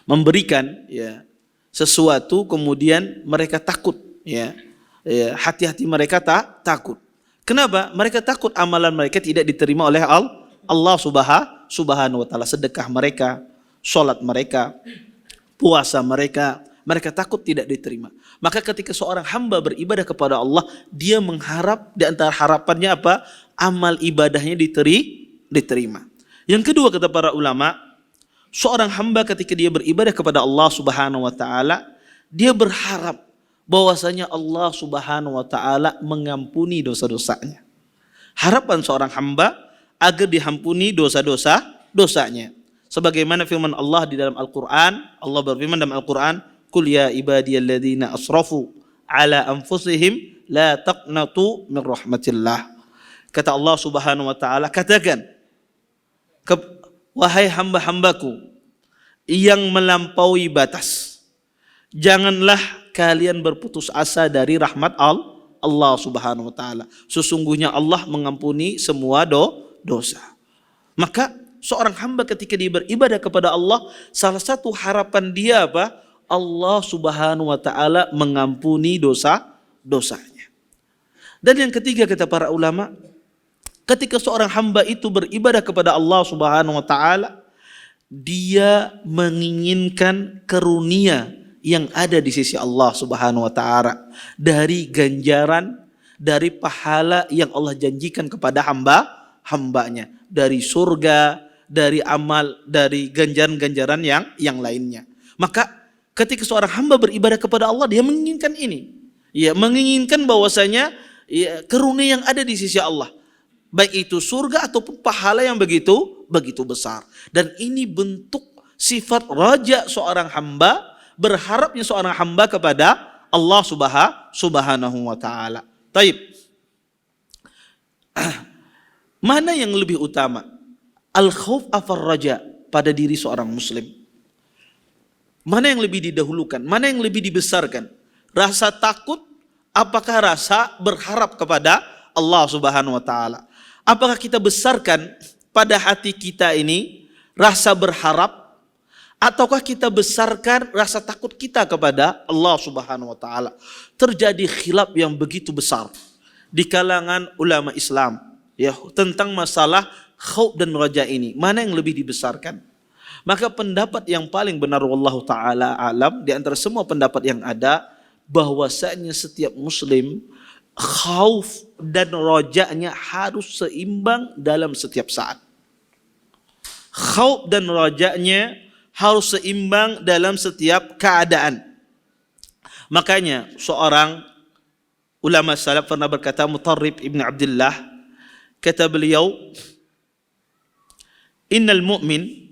memberikan sesuatu kemudian mereka takut, hati-hati mereka takut. Kenapa? Mereka takut amalan mereka tidak diterima oleh Allah Subhanahu wa taala. Sedekah mereka, salat mereka, puasa mereka takut tidak diterima. Maka ketika seorang hamba beribadah kepada Allah, dia mengharap, di antara harapannya apa? Amal ibadahnya diterima. Yang kedua kata para ulama, seorang hamba ketika dia beribadah kepada Allah Subhanahu wa taala, dia berharap bahwasanya Allah Subhanahu wa taala mengampuni dosa-dosanya. Harapan seorang hamba agar diampuni dosa-dosanya. Sebagaimana firman Allah di dalam Al-Qur'an, Allah berfirman dalam Al-Qur'an, "Qul ya ibadiyalladzina asrafu ala anfusihim la taqnatu min rahmatillah." Kata Allah Subhanahu wa taala, katakan, wahai hamba-hambaku yang melampaui batas, janganlah kalian berputus asa dari rahmat Allah Subhanahu wa taala. Sesungguhnya Allah mengampuni semua dosa. Maka seorang hamba ketika dia beribadah kepada Allah, salah satu harapan dia apa? Allah Subhanahu wa taala mengampuni dosa-dosanya. Dan yang ketiga kata para ulama, ketika seorang hamba itu beribadah kepada Allah Subhanahu wa taala, dia menginginkan karunia yang ada di sisi Allah Subhanahu wa taala, dari ganjaran, dari pahala yang Allah janjikan kepada hambanya, dari surga, dari amal, dari ganjaran-ganjaran yang lainnya. Maka ketika seorang hamba beribadah kepada Allah, dia menginginkan ini. Ya, menginginkan bahwasanya karunia yang ada di sisi Allah, baik itu surga ataupun pahala yang begitu besar. Dan ini bentuk sifat raja seorang hamba, berharapnya seorang hamba kepada Allah Subhanahu wa taala. Taib. Mana yang lebih utama? Al-khauf afar raja pada diri seorang muslim. Mana yang lebih didahulukan? Mana yang lebih dibesarkan? Rasa takut apakah rasa berharap kepada Allah Subhanahu wa taala? Apakah kita besarkan pada hati kita ini rasa berharap, Ataukah kita besarkan rasa takut kita kepada Allah Subhanahu wa taala? Terjadi khilaf yang begitu besar di kalangan ulama Islam ya tentang masalah khauf dan raja ini. Mana yang lebih dibesarkan? Maka pendapat yang paling benar wallahu taala alam di antara semua pendapat yang ada bahwasanya setiap muslim khauf dan rajanya harus seimbang dalam setiap saat. Khauf dan rajanya harus seimbang dalam setiap keadaan. Makanya seorang ulama salaf pernah berkata, Mutarrib ibn Abdullah, kata beliau, innal mu'min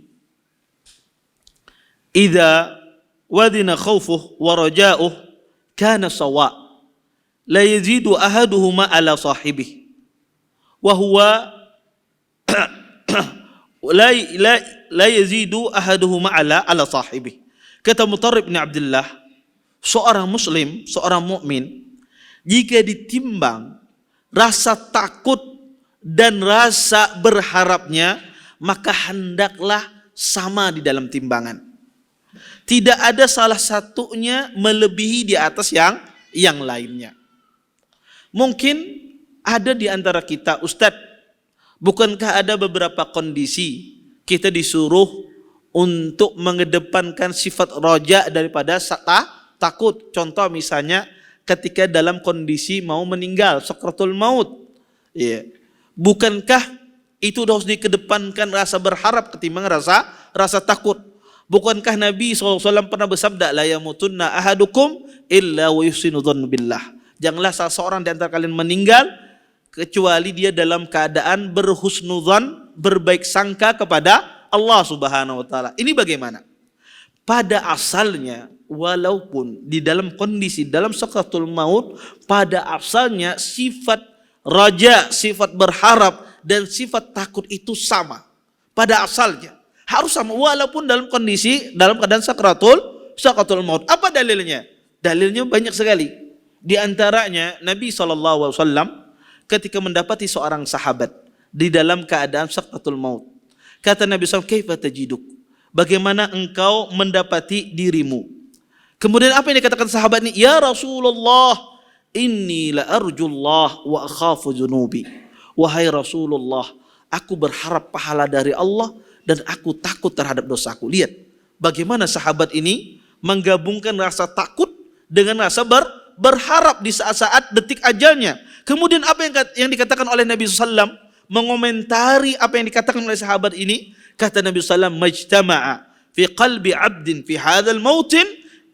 idza wadina khawfuh wa raja'uh kana sawa' la yazidu ahaduhuma ala sahibih wa huwa la yazidu ahaduhuma ala sahibih. Kata Mutarrib bin Abdullah, seorang muslim, seorang mukmin, jika ditimbang rasa takut dan rasa berharapnya, maka hendaklah sama di dalam timbangan. Tidak ada salah satunya melebihi di atas yang lainnya. Mungkin ada di antara kita, Ustadz, bukankah ada beberapa kondisi kita disuruh untuk mengedepankan sifat roja daripada takut? Contoh misalnya ketika dalam kondisi mau meninggal, sakratul maut. Ya. Bukankah itu harus dikedepankan rasa berharap ketimbang rasa takut? Bukankah Nabi SAW pernah bersabda, la yamutunna ahadukum illa wa yuhsinu dzanna billah. Janganlah salah seorang di antara kalian meninggal kecuali dia dalam keadaan berhusnudzan, berbaik sangka kepada Allah Subhanahu wa taala. Ini bagaimana? Pada asalnya, walaupun di dalam kondisi dalam sakratul maut, pada asalnya sifat raja, sifat berharap dan sifat takut itu sama. Pada asalnya harus sama walaupun dalam kondisi dalam keadaan sakratul maut. Apa dalilnya? Dalilnya banyak sekali. Di antaranya Nabi SAW ketika mendapati seorang sahabat di dalam keadaan sakratul maut. Kata Nabi SAW, "Kaifa tajiduk?" Bagaimana engkau mendapati dirimu? Kemudian apa yang dikatakan sahabat ini? "Ya Rasulullah, inni la arjullah wa akhafu dzunubi." Wahai Rasulullah, aku berharap pahala dari Allah dan aku takut terhadap dosaku. Lihat bagaimana sahabat ini menggabungkan rasa takut dengan rasa berharap di saat-saat detik ajalnya. Kemudian apa yang dikatakan oleh Nabi SAW? Mengomentari apa yang dikatakan oleh sahabat ini. Kata Nabi SAW, "Majtama'a fi qalbi 'abdin fi hadzal mautin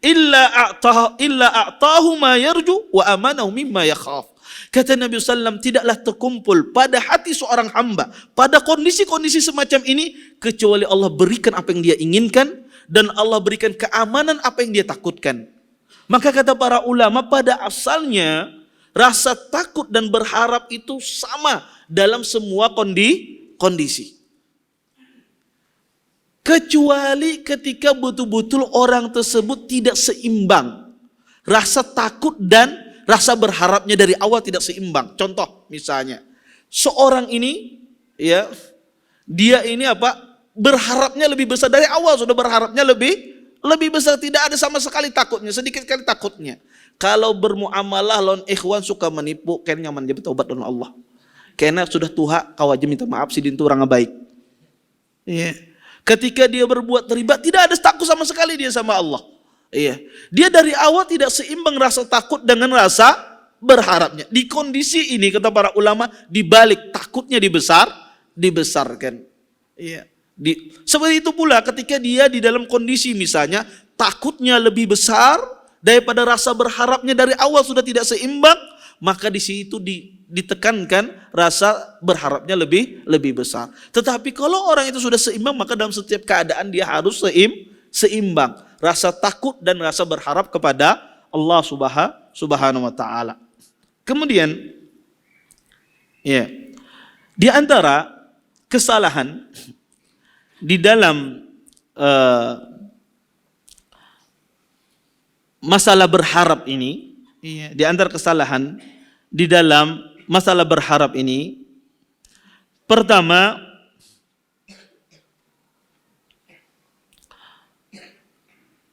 illa a'tahu ma yarju wa amanahu mimma yakhaf." Kata Nabi SAW, tidaklah terkumpul pada hati seorang hamba pada kondisi-kondisi semacam ini kecuali Allah berikan apa yang dia inginkan dan Allah berikan keamanan apa yang dia takutkan. Maka kata para ulama, pada asalnya rasa takut dan berharap itu sama dalam semua kondisi. Kecuali ketika betul-betul orang tersebut tidak seimbang. Rasa takut dan rasa berharapnya dari awal tidak seimbang. Contoh misalnya, seorang ini ya, dia ini berharapnya lebih besar dari awal, sudah berharapnya lebih besar, tidak ada sama sekali takutnya, sedikit sekali takutnya. Kalau bermuamalah lawan ikhwan suka menipu, kayaknya nyaman dia bertobat dengan Allah. Karena sudah tuha kau aja minta maaf sidin tu orang baik. Iya. Ketika dia berbuat riba tidak ada takut sama sekali dia sama Allah. Iya. Dia dari awal tidak seimbang rasa takut dengan rasa berharapnya. Di kondisi ini kata para ulama dibalik takutnya dibesarkan. Iya. Seperti itu pula ketika dia di dalam kondisi misalnya takutnya lebih besar daripada rasa berharapnya dari awal sudah tidak seimbang, maka di situ ditekankan rasa berharapnya lebih besar. Tetapi kalau orang itu sudah seimbang, maka dalam setiap keadaan dia harus seimbang. Rasa takut dan rasa berharap kepada Allah Subhanahu wa taala. Kemudian ya, di antara kesalahan di dalam masalah berharap ini, di antara kesalahan di dalam masalah berharap ini, pertama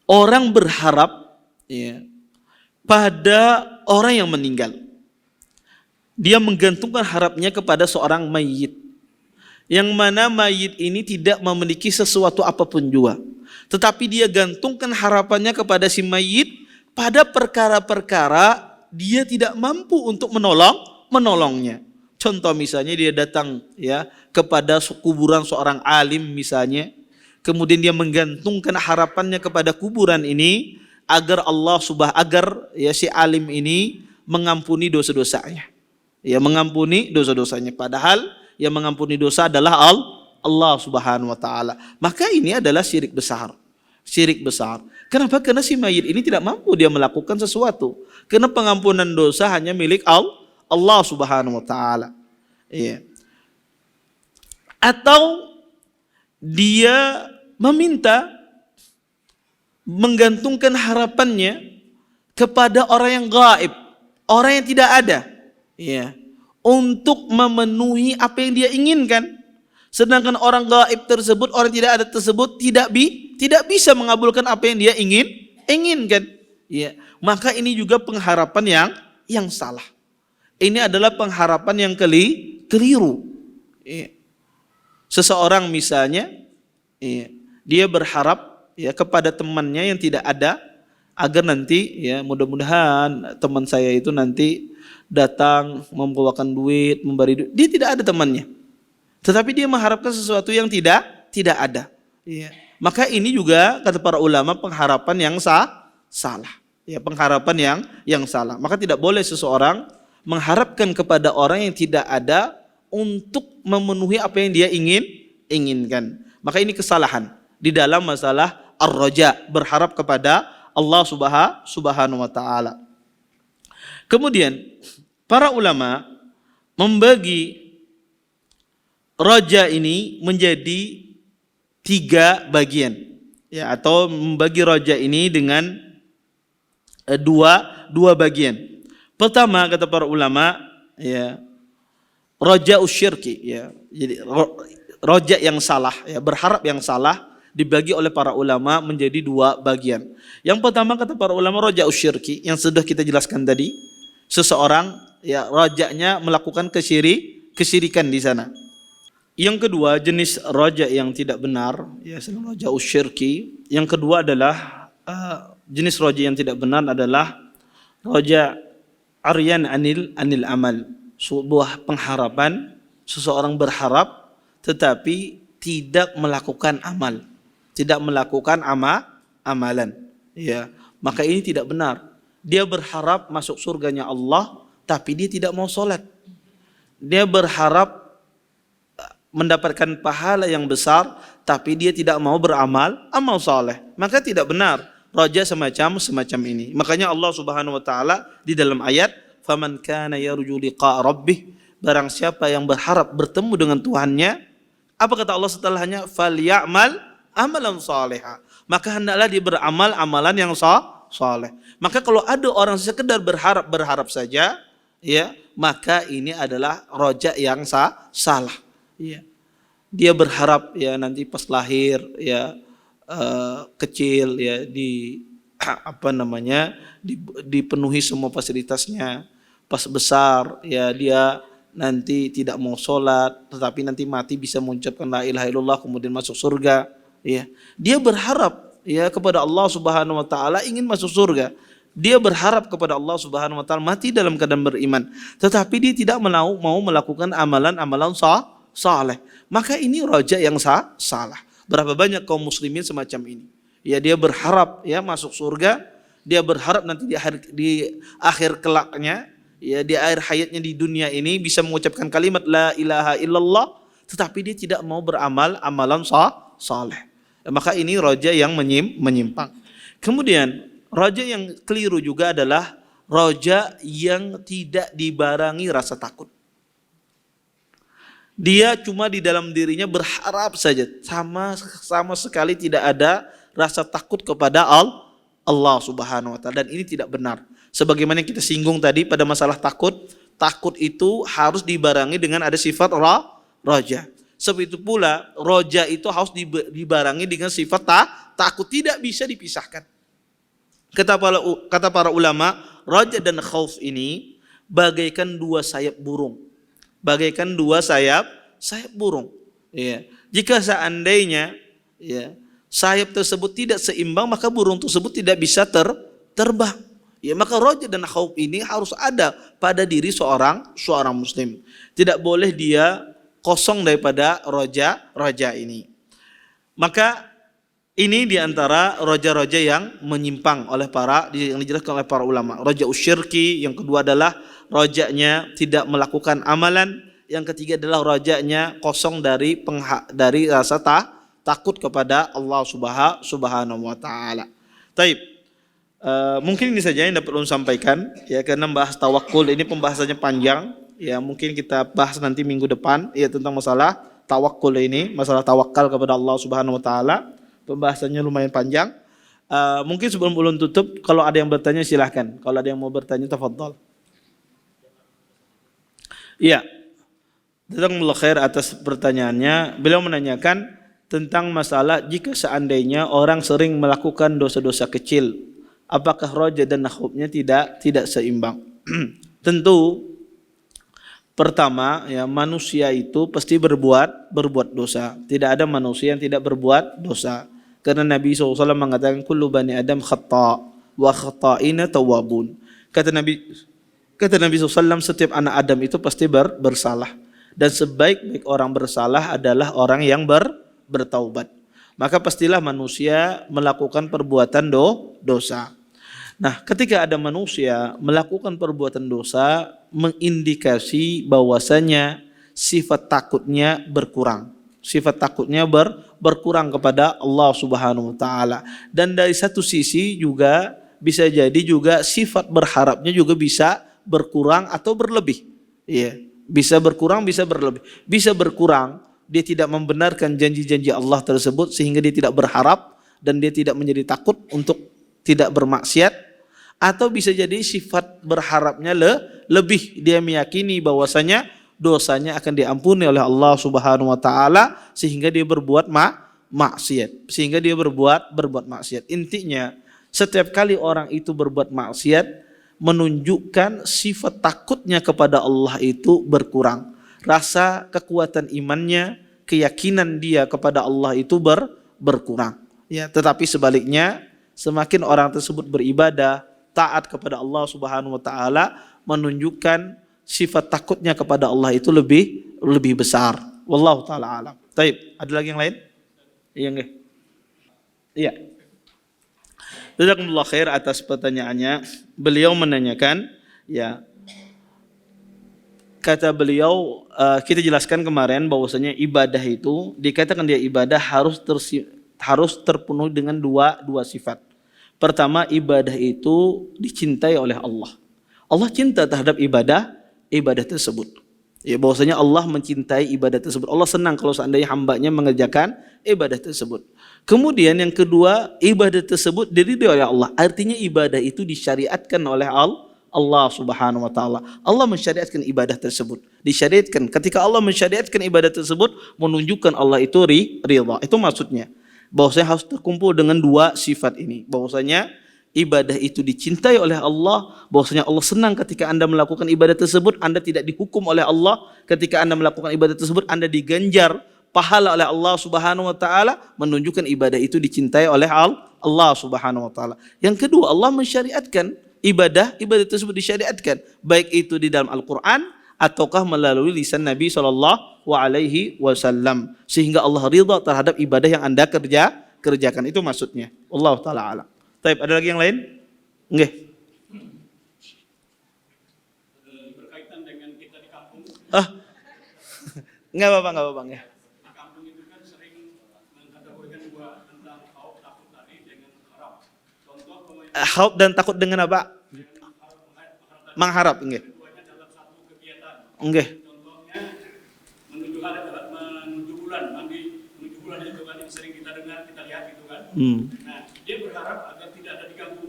orang berharap ya, pada orang yang meninggal. Dia menggantungkan harapnya kepada seorang mayit, yang mana mayit ini tidak memiliki sesuatu apapun juga, tetapi dia gantungkan harapannya kepada si mayit pada perkara-perkara dia tidak mampu untuk menolongnya. Contoh misalnya dia datang ya kepada kuburan seorang alim misalnya, kemudian dia menggantungkan harapannya kepada kuburan ini agar agar ya si alim ini mengampuni dosa-dosanya. Ya, mengampuni dosa-dosanya, padahal yang mengampuni dosa adalah Allah Subhanahu wa taala. Maka ini adalah syirik besar. Syirik besar. Kenapa? Karena si mayit ini tidak mampu dia melakukan sesuatu. Karena pengampunan dosa hanya milik Allah Subhanahu wa taala. Iya. Atau dia meminta, menggantungkan harapannya kepada orang yang gaib, orang yang tidak ada. Ya, untuk memenuhi apa yang dia inginkan. Sedangkan orang gaib tersebut, orang tidak ada tersebut tidak bisa mengabulkan apa yang dia inginkan. Ya, maka ini juga pengharapan yang salah. Ini adalah pengharapan yang keliru. Ya. Seseorang misalnya, ya, dia berharap ya kepada temannya yang tidak ada agar nanti ya mudah-mudahan teman saya itu nanti datang membawakan duit, memberi duit. Dia tidak ada temannya, tetapi dia mengharapkan sesuatu yang tidak ada. Ya. Maka ini juga kata para ulama pengharapan yang salah. Ya, pengharapan yang salah. Maka tidak boleh seseorang mengharapkan kepada orang yang tidak ada untuk memenuhi apa yang dia inginkan. Maka ini kesalahan di dalam masalah ar-raja, berharap kepada Allah Subhanahu wa taala. Kemudian para ulama membagi raja ini menjadi 3 bagian, ya, atau membagi raja ini dengan dua bagian. Pertama kata para ulama, ya, raja usyirki, ya, jadi raja yang salah, ya, berharap yang salah dibagi oleh para ulama menjadi 2 bagian. Yang pertama kata para ulama raja usyirki yang sudah kita jelaskan tadi. Seseorang ya rajanya melakukan kesyirikan di sana. Yang kedua jenis raja yang tidak benar, ya selain raja usyirki. Yang kedua adalah jenis raja yang tidak benar adalah raja aryan anil amal. Sebuah pengharapan, seseorang berharap tetapi tidak melakukan amal, tidak melakukan amalan. Ya, maka ini tidak benar. Dia berharap masuk surganya Allah, tapi dia tidak mau sholat. Dia berharap mendapatkan pahala yang besar, tapi dia tidak mau amal saleh. Maka tidak benar raja semacam ini. Makanya Allah Subhanahu wa taala di dalam ayat, "Faman kana yarju liqa rabbih", barang siapa yang berharap bertemu dengan Tuhannya, apa kata Allah setelahnya? "Falyamal amalan salihah", maka hendaklah dia beramal amalan yang saleh. Maka kalau ada orang sekedar berharap saja, ya, maka ini adalah raja yang salah. Ya. Dia berharap ya nanti pas lahir ya kecil ya dipenuhi semua fasilitasnya. Pas besar ya dia nanti tidak mau sholat, tetapi nanti mati bisa mengucapkan la ilaha illallah kemudian masuk surga. Ya. Dia berharap ya kepada Allah Subhanahu wa taala ingin masuk surga. Dia berharap kepada Allah Subhanahu wa taala mati dalam keadaan beriman, tetapi dia tidak mau melakukan amalan saleh. Maka ini raja yang salah. Berapa banyak kaum muslimin semacam ini? Ya, dia berharap ya masuk surga, dia berharap nanti di akhir kelaknya, ya di akhir hayatnya di dunia ini bisa mengucapkan kalimat la ilaha illallah, tetapi dia tidak mau beramal amalan saleh. Maka ini raja yang menyimpang. Kemudian raja yang keliru juga adalah raja yang tidak dibarengi rasa takut. Dia cuma di dalam dirinya berharap saja, sama sekali tidak ada rasa takut kepada Allah Subhanahu wa taala, dan ini tidak benar. Sebagaimana yang kita singgung tadi pada masalah takut itu harus dibarengi dengan ada sifat raja. Sebab itu pula raja itu harus dibarengi dengan sifat takut, tidak bisa dipisahkan. Kata para ulama, raja dan khauf ini bagaikan dua sayap burung. Bagaikan dua sayap burung. Ya. Jika seandainya ya, sayap tersebut tidak seimbang, maka burung tersebut tidak bisa terbang. Ya, maka raja dan khauf ini harus ada pada diri seorang muslim. Tidak boleh dia kosong daripada raja ini. Maka ini diantara raja-raja yang menyimpang yang dijelaskan oleh para ulama. Raja usyirki, yang kedua adalah rajanya tidak melakukan amalan, yang ketiga adalah rajanya kosong dari rasa takut kepada Allah Subhanahu wa taala. Taib. Mungkin ini saja yang dapat ulun sampaikan ya, karena membahas tawakul ini pembahasannya panjang ya, mungkin kita bahas nanti minggu depan ya tentang masalah tawakul ini, masalah tawakal kepada Allah Subhanahu wa taala. Pembahasannya lumayan panjang. Mungkin sebelum ulun tutup, kalau ada yang bertanya silahkan. Kalau ada yang mau bertanya, tafadhal. Iya. Jazakumullah khair atas pertanyaannya. Beliau menanyakan tentang masalah jika seandainya orang sering melakukan dosa-dosa kecil, apakah raja dan khaufnya tidak seimbang? Tentu pertama ya, manusia itu pasti berbuat dosa. Tidak ada manusia yang tidak berbuat dosa. Karena Nabi SAW mengatakan kullu bani Adam khata' wa khata'ina tawwabun. Kata Nabi SAW, setiap anak Adam itu pasti bersalah. Dan sebaik-baik orang bersalah adalah orang yang bertaubat. Maka pastilah manusia melakukan perbuatan dosa. Nah, ketika ada manusia melakukan perbuatan dosa, mengindikasi bahwasanya sifat takutnya berkurang. Sifat takutnya berkurang kepada Allah Subhanahu wa taala. Dan dari satu sisi juga bisa jadi juga sifat berharapnya juga bisa berkurang atau berlebih. Iya, bisa berkurang, bisa berlebih. Bisa berkurang, dia tidak membenarkan janji-janji Allah tersebut sehingga dia tidak berharap dan dia tidak menjadi takut untuk tidak bermaksiat, atau bisa jadi sifat berharapnya lebih, dia meyakini bahwasanya dosanya akan diampuni oleh Allah Subhanahu wa taala sehingga dia berbuat maksiat. Sehingga dia berbuat maksiat. Intinya, setiap kali orang itu berbuat maksiat menunjukkan sifat takutnya kepada Allah itu berkurang. Rasa kekuatan imannya, keyakinan dia kepada Allah itu berkurang. Ya, tetapi sebaliknya, semakin orang tersebut beribadah, taat kepada Allah Subhanahu wa taala, menunjukkan sifat takutnya kepada Allah itu lebih besar. Wallahu taala alam. Taib, ada lagi yang lain? Iya nggih? Iya. Jazakumullah khair atas pertanyaannya. Beliau menanyakan, ya, kata beliau, kita jelaskan kemarin bahwasanya ibadah itu dikatakan dia ibadah harus terpenuhi dengan dua sifat. Pertama, ibadah itu dicintai oleh Allah. Allah cinta terhadap ibadah tersebut. Ya, bahwasanya Allah mencintai ibadah tersebut. Allah senang kalau seandainya hambanya mengerjakan ibadah tersebut. Kemudian yang kedua, ibadah tersebut diridhoi oleh Allah. Artinya ibadah itu disyariatkan oleh Allah Subhanahu wa taala. Allah mensyariatkan ibadah tersebut. Disyariatkan. Ketika Allah mensyariatkan ibadah tersebut, menunjukkan Allah itu ridha. Itu maksudnya. Bahwasanya harus terkumpul dengan dua sifat ini. Bahwasanya ibadah itu dicintai oleh Allah, bahwasanya Allah senang ketika Anda melakukan ibadah tersebut, Anda tidak dihukum oleh Allah ketika Anda melakukan ibadah tersebut, Anda diganjar pahala oleh Allah Subhanahu wa taala, menunjukkan ibadah itu dicintai oleh Allah Subhanahu wa taala. Yang kedua, Allah mensyariatkan ibadah tersebut disyariatkan, baik itu di dalam Al-Qur'an ataukah melalui lisan Nabi sallallahu alaihi wasallam, sehingga Allah ridha terhadap ibadah yang Anda kerjakan. Itu maksudnya. Allah taala alam. Taib, ada lagi yang lain? Nggih. Berkaitan dengan kita di kampung. Enggak apa-apa ya. Di kampung itu kan sering mengkategorikan dua tentang khauf takut tadi dengan harap. Contoh Khauf dan takut dengan apa? Mengharap, nggih. Keduanya dalam satu kegiatan. Nggih. Contohnya menuju bulan, menuju bulan itu kan yang sering kita dengar, kita lihat itu kan. Nah, dia berharap agar tidak ada diganggu.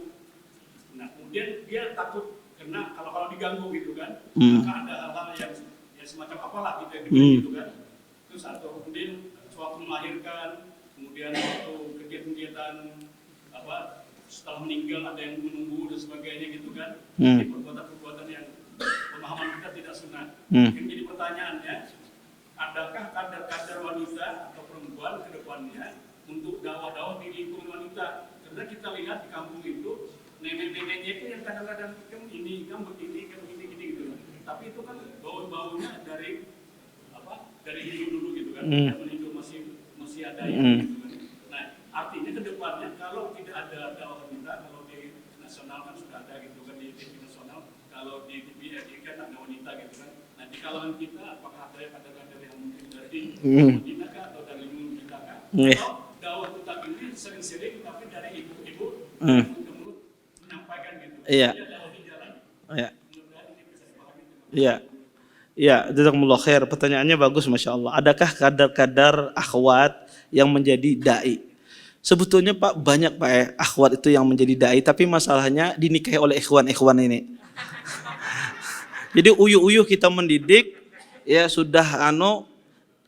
Nah, kemudian dia takut karena kalau diganggu gitu kan, maka ada hal-hal yang semacam apalah gitu yang diberi gitu kan. Terus atau kemudian sewaktu melahirkan, kemudian waktu kegiatan setelah meninggal ada yang menunggu dan sebagainya gitu kan. Hmm. Ini perbuatan-perbuatan yang pemahaman kita tidak sunnah. Hmm. Yang jadi pertanyaannya, adakah kadar-kadar wanita atau perempuan ke depannya untuk dakwah-dakwah di lingkungan wanita? Karena kita lihat di kampung itu nenek-neneknya itu yang kadang-kadang kan ini kan begini gitu. Tapi itu kan bau-baunya dari dulu gitu kan. Zaman itu masih ada gitu kan. Nah, artinya ke depannya kalau tidak ada dakwah wanita, kalau di nasional kan sudah ada gitu kan, di TV nasional, kalau di TV RRI kan ada wanita gitu kan. Nah, di kalangan kita apakah ada kadang-kadang yang mungkin dari wanita kah atau dari kita kah? Atau dakwah tetap ini sering-sering tapi dari ibu-ibu menyampaikan gitu. Iya. Jadi dakwah di jalan. Iya. Mudah-mudahan ini bisa dipahami. Iya. Ya, jazakumullah khair. Pertanyaannya bagus, Masya Allah. Adakah kadar-kadar akhwat yang menjadi da'i? Sebetulnya Pak, banyak Pak akhwat itu yang menjadi da'i, tapi masalahnya dinikahi oleh ikhwan-ikhwan ini. Jadi uyuh-uyuh kita mendidik, ya sudah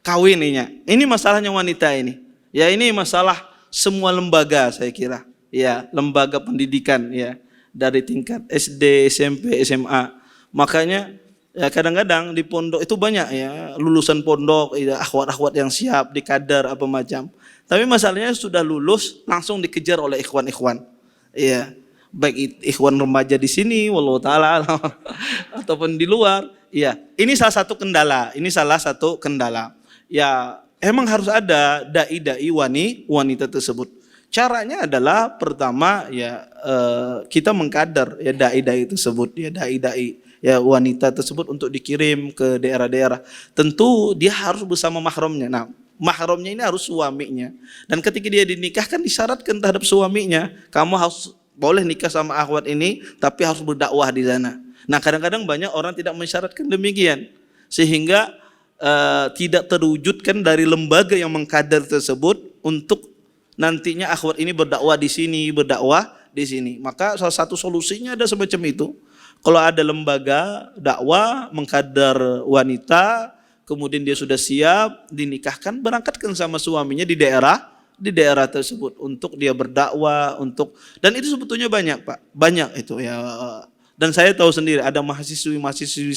kawin ini. Ini masalahnya wanita ini. Ya ini masalah semua lembaga saya kira. Ya, lembaga pendidikan ya, dari tingkat SD, SMP, SMA. Makanya ya kadang-kadang di pondok itu banyak ya lulusan pondok, ya, akhwat-akhwat yang siap di kadar apa macam. Tapi masalahnya sudah lulus langsung dikejar oleh ikhwan-ikhwan. Iya, baik ikhwan remaja di sini, wallahu taala ataupun di luar. Iya, ini salah satu kendala. Ya, emang harus ada dai-dai wanita tersebut. Caranya adalah pertama ya kita mengkader ya dai-dai tersebut, ya dai-dai ya wanita tersebut untuk dikirim ke daerah-daerah. Tentu dia harus bersama mahramnya. Nah, mahramnya ini harus suaminya. Dan ketika dia dinikahkan disyaratkan terhadap suaminya, kamu harus boleh nikah sama akhwat ini tapi harus berdakwah di sana. Nah, kadang-kadang banyak orang tidak mensyaratkan demikian sehingga tidak terwujudkan dari lembaga yang mengkader tersebut untuk nantinya akhwat ini berdakwah di sini, Maka salah satu solusinya ada semacam itu. Kalau ada lembaga dakwah mengkader wanita, kemudian dia sudah siap dinikahkan, berangkatkan sama suaminya di daerah tersebut untuk dia berdakwah, dan itu sebetulnya banyak Pak, banyak itu ya. Dan saya tahu sendiri ada mahasiswi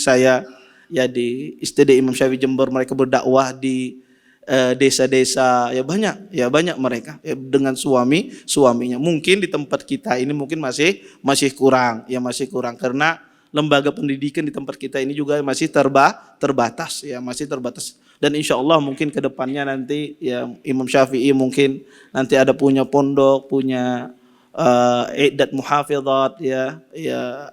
saya ya di ISTD Imam Syafi'i Jember, mereka berdakwah di desa-desa ya banyak mereka ya, dengan suaminya. Mungkin di tempat kita ini mungkin masih kurang karena lembaga pendidikan di tempat kita ini juga masih terbatas. Dan insya Allah mungkin ke depannya nanti ya Imam Syafi'i mungkin nanti ada punya pondok, punya idat muhafizat ya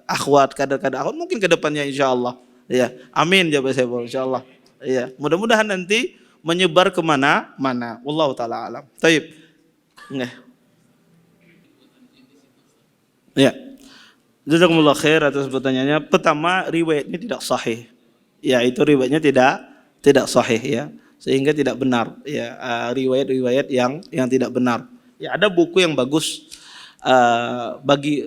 akhwat, kadar-kadar akhwat mungkin ke depannya insya Allah ya. Amin jawab saya insya Allah ya. Mudah-mudahan nanti menyebar kemana-mana. Wallahu ta'ala alam. Taib. Ya. Jazakumullah khair atas pertanyaannya. Pertama, riwayatnya tidak sahih. Ya, itu riwayatnya tidak sahih ya. Sehingga tidak benar ya, riwayat-riwayat yang tidak benar. Ya, ada buku yang bagus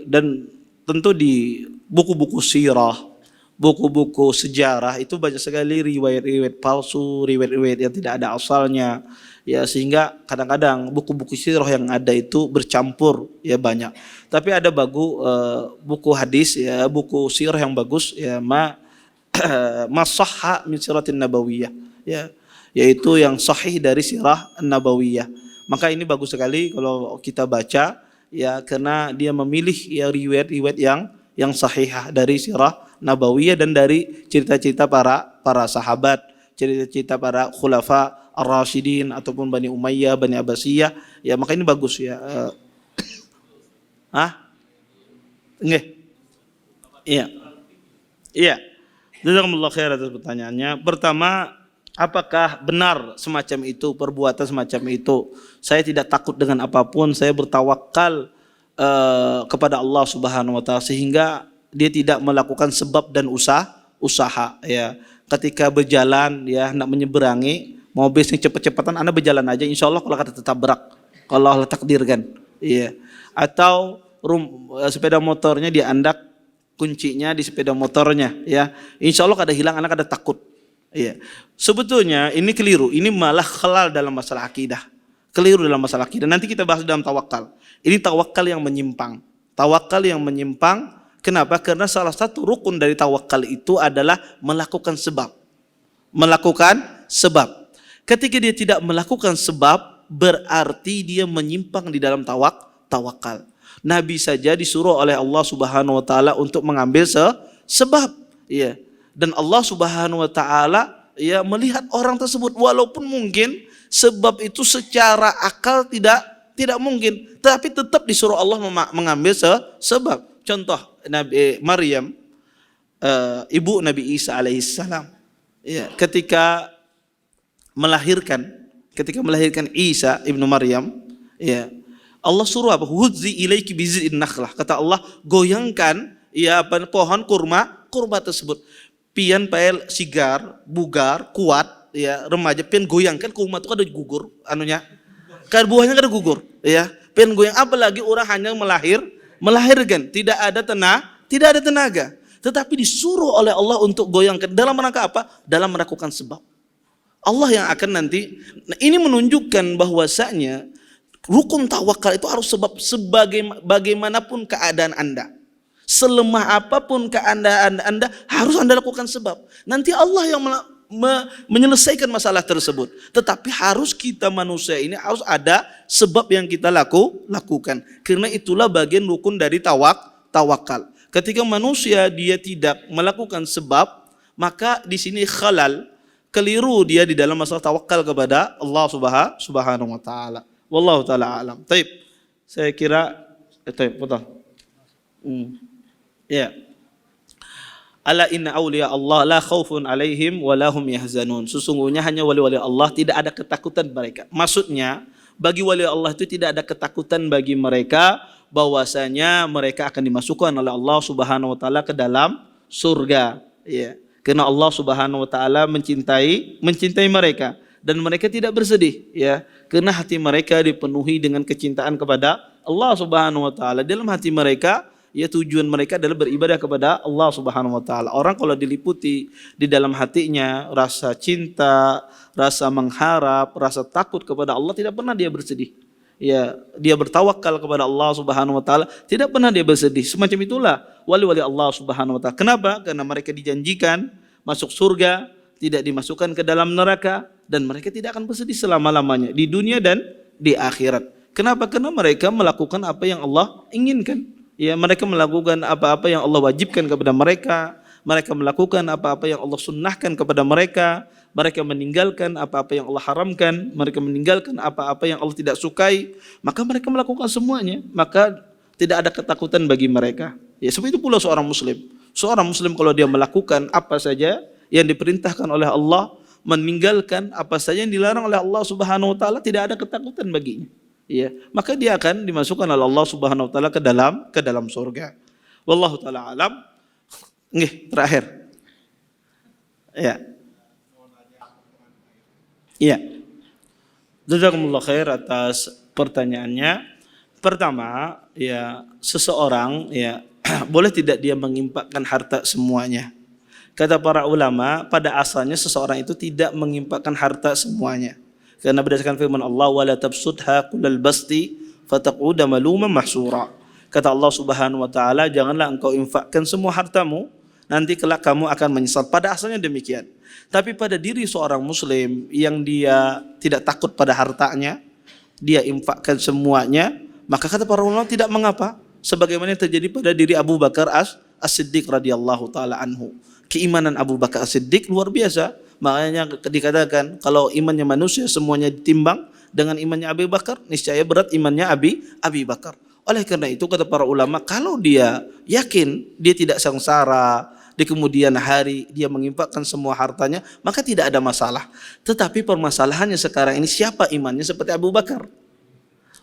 dan tentu di buku-buku sirah, buku-buku sejarah itu banyak sekali riwayat-riwayat palsu, riwayat-riwayat yang tidak ada asalnya. Ya sehingga kadang-kadang buku-buku sirah yang ada itu bercampur ya banyak. Tapi ada buku hadis ya, buku sirah yang bagus ya sahha min siratin nabawiyah ya, yaitu yang sahih dari sirah nabawiyah. Maka ini bagus sekali kalau kita baca ya, karena dia memilih ya riwayat-riwayat yang sahihah dari sirah nabawiyah dan dari cerita-cerita para sahabat, cerita-cerita para khulafa ar-rasyidin ataupun Bani Umayyah, Bani Abbasiyah. Ya maka ini bagus ya. Nggih. Iya. Iya. Jazakumullah khair atas pertanyaannya. Pertama, apakah benar semacam itu, perbuatan semacam itu? Saya tidak takut dengan apapun, saya bertawakal kepada Allah Subhanahu wa taala sehingga dia tidak melakukan sebab dan usaha ya. Ketika berjalan ya hendak menyeberangi, mau bisnis cepat-cepatan Anda berjalan aja, insya Allah kalau kata tetap berak, kalau Allah takdirkan. Iya. Atau sepeda motornya diandak kuncinya di sepeda motornya ya. Insya Allah kada hilang, Anda kada takut. Iya. Sebetulnya ini keliru, ini malah khalal dalam masalah akidah. Keliru dalam masalah akidah. Nanti kita bahas dalam tawakal. Ini tawakal yang menyimpang. Tawakal yang menyimpang. Kenapa? Karena salah satu rukun dari tawakal itu adalah melakukan sebab. Melakukan sebab. Ketika dia tidak melakukan sebab, berarti dia menyimpang di dalam tawakal. Nabi saja disuruh oleh Allah Subhanahu wa taala untuk mengambil sebab. Ya. Dan Allah Subhanahu wa taala ya melihat orang tersebut, walaupun mungkin sebab itu secara akal tidak mungkin, tapi tetap disuruh Allah mengambil sebab. Contoh Nabi Maryam, ibu Nabi Isa alaihissalam, ya, ketika melahirkan Isa ibnu Maryam, ya, Allah suruh apa? Hudzi ilaiki bizidin nakhlah. Kata Allah, goyangkan ya pohon kurma tersebut. Pian pael sigar, bugar, kuat, ya, remaja pian goyangkan kurma itu kada gugur anunya. Kan buahnya kada gugur, ya. Pian goyang, apalagi orang hanya melahirkan, tidak ada tenaga. Tetapi disuruh oleh Allah untuk goyangkan dalam rangka apa? Dalam melakukan sebab. Allah yang akan nanti. Nah, ini menunjukkan bahwasanya rukun tawakal itu harus sebab. Bagaimanapun keadaan Anda, selemah apapun keadaan Anda, harus Anda lakukan sebab. Nanti Allah yang menyelesaikan masalah tersebut. Tetapi harus kita manusia ini harus ada sebab yang kita lakukan. Karena itulah bagian rukun dari tawakal. Ketika manusia dia tidak melakukan sebab, maka di sini keliru dia di dalam masalah tawakal kepada Allah Subhanahu wa taala. Wallahu taala alam. Taib. Saya kira betul. Ya. Ala inna awliya Allah la khaufun alaihim wa lahum yahzanun. Sesungguhnya hanya wali-wali Allah tidak ada ketakutan mereka. Maksudnya bagi wali Allah itu tidak ada ketakutan bagi mereka bahwasanya mereka akan dimasukkan oleh Allah Subhanahu wa taala ke dalam surga, ya. Karena Allah Subhanahu wa taala mencintai mereka dan mereka tidak bersedih, ya. Karena hati mereka dipenuhi dengan kecintaan kepada Allah Subhanahu wa taala. Dalam hati mereka, ya, tujuan mereka adalah beribadah kepada Allah Subhanahu wa taala. Orang kalau diliputi di dalam hatinya rasa cinta, rasa mengharap, rasa takut kepada Allah, tidak pernah dia bersedih. Ya, dia bertawakal kepada Allah Subhanahu wa taala, tidak pernah dia bersedih. Semacam itulah wali-wali Allah Subhanahu wa taala. Kenapa? Karena mereka dijanjikan masuk surga, tidak dimasukkan ke dalam neraka, dan mereka tidak akan bersedih selama-lamanya di dunia dan di akhirat. Kenapa? Karena mereka melakukan apa yang Allah inginkan. Ya, mereka melakukan apa-apa yang Allah wajibkan kepada mereka. Mereka melakukan apa-apa yang Allah sunnahkan kepada mereka. Mereka meninggalkan apa-apa yang Allah haramkan. Mereka meninggalkan apa-apa yang Allah tidak sukai. Maka mereka melakukan semuanya. Maka tidak ada ketakutan bagi mereka. Ya, seperti itu pula seorang muslim. Seorang muslim kalau dia melakukan apa saja yang diperintahkan oleh Allah, meninggalkan apa saja yang dilarang oleh Allah Subhanahu wa taala, tidak ada ketakutan baginya. Ya, maka dia akan dimasukkan oleh Allah Subhanahu wa taala ke dalam surga. Wallahu taala alam. Nggih, terakhir. Ya. Iya. Jazakumullah khair atas pertanyaannya. Pertama, ya, seseorang ya boleh tidak dia menginfakkan harta semuanya. Kata para ulama, pada asalnya seseorang itu tidak menginfakkan harta semuanya. Karena berdasarkan firman Allah, wala tabsutha kullal basti fataquda maluman mahsura. Kata Allah Subhanahu wa taala, janganlah engkau infakkan semua hartamu, nanti kelak kamu akan menyesal. Pada asalnya demikian. Tapi pada diri seorang muslim yang dia tidak takut pada hartanya, dia infakkan semuanya, maka kata para ulama tidak mengapa. Sebagaimana yang terjadi pada diri Abu Bakar As-Siddiq radhiyallahu taala anhu. Keimanan Abu Bakar As-Siddiq luar biasa. Makanya dikatakan kalau imannya manusia semuanya ditimbang dengan imannya Abu Bakar, niscaya berat imannya Abi Bakar. Oleh karena itu kata para ulama, kalau dia yakin dia tidak sengsara di kemudian hari, dia menginfakkan semua hartanya, maka tidak ada masalah. Tetapi permasalahannya sekarang ini, siapa imannya seperti Abu Bakar?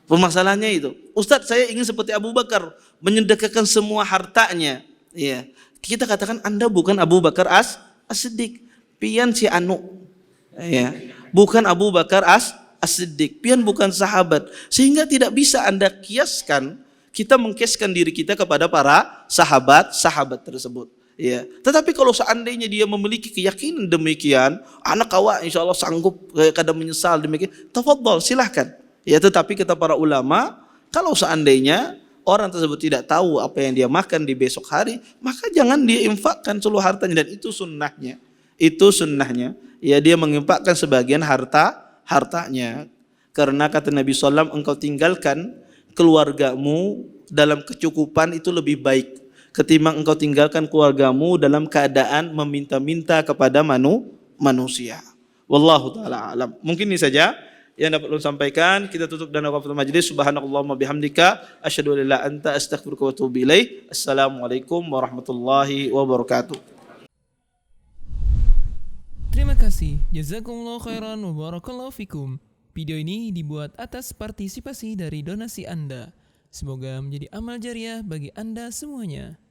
Permasalahannya itu, Ustadz saya ingin seperti Abu Bakar, menyedekahkan semua hartanya. Ya, kita katakan Anda bukan Abu Bakar As-Siddiq, pian si anu. Ya, bukan Abu Bakar As-Siddiq, pian bukan sahabat. Sehingga tidak bisa Anda kiaskan, kita mengkiaskan diri kita kepada para sahabat tersebut. Ya, tetapi kalau seandainya dia memiliki keyakinan demikian, anak kawa insya Allah sanggup, kadang menyesal demikian, tafadhol, silahkan. Ya, tetapi kata para ulama, kalau seandainya orang tersebut tidak tahu apa yang dia makan di besok hari, maka jangan dia infakkan seluruh hartanya, dan itu sunnahnya. Itu sunnahnya. Ya, dia menginfakkan sebagian hartanya. Karena kata Nabi SAW, engkau tinggalkan keluargamu dalam kecukupan itu lebih baik ketimbang engkau tinggalkan keluargamu dalam keadaan meminta-minta kepada manusia. Wallahu taala alam. Mungkin ini saja yang dapat ulun sampaikan. Kita tutup dan waqafatul majlis. Subhanakallahumma bihamdika asyhadu an la ilaha illa anta astaghfiruka wa atubu ilaik. Assalamualaikum warahmatullahi wabarakatuh. Terima kasih. Jazakumullah khairan wa barakallahu fikum. Video ini dibuat atas partisipasi dari donasi Anda. Semoga menjadi amal jariah bagi Anda semuanya.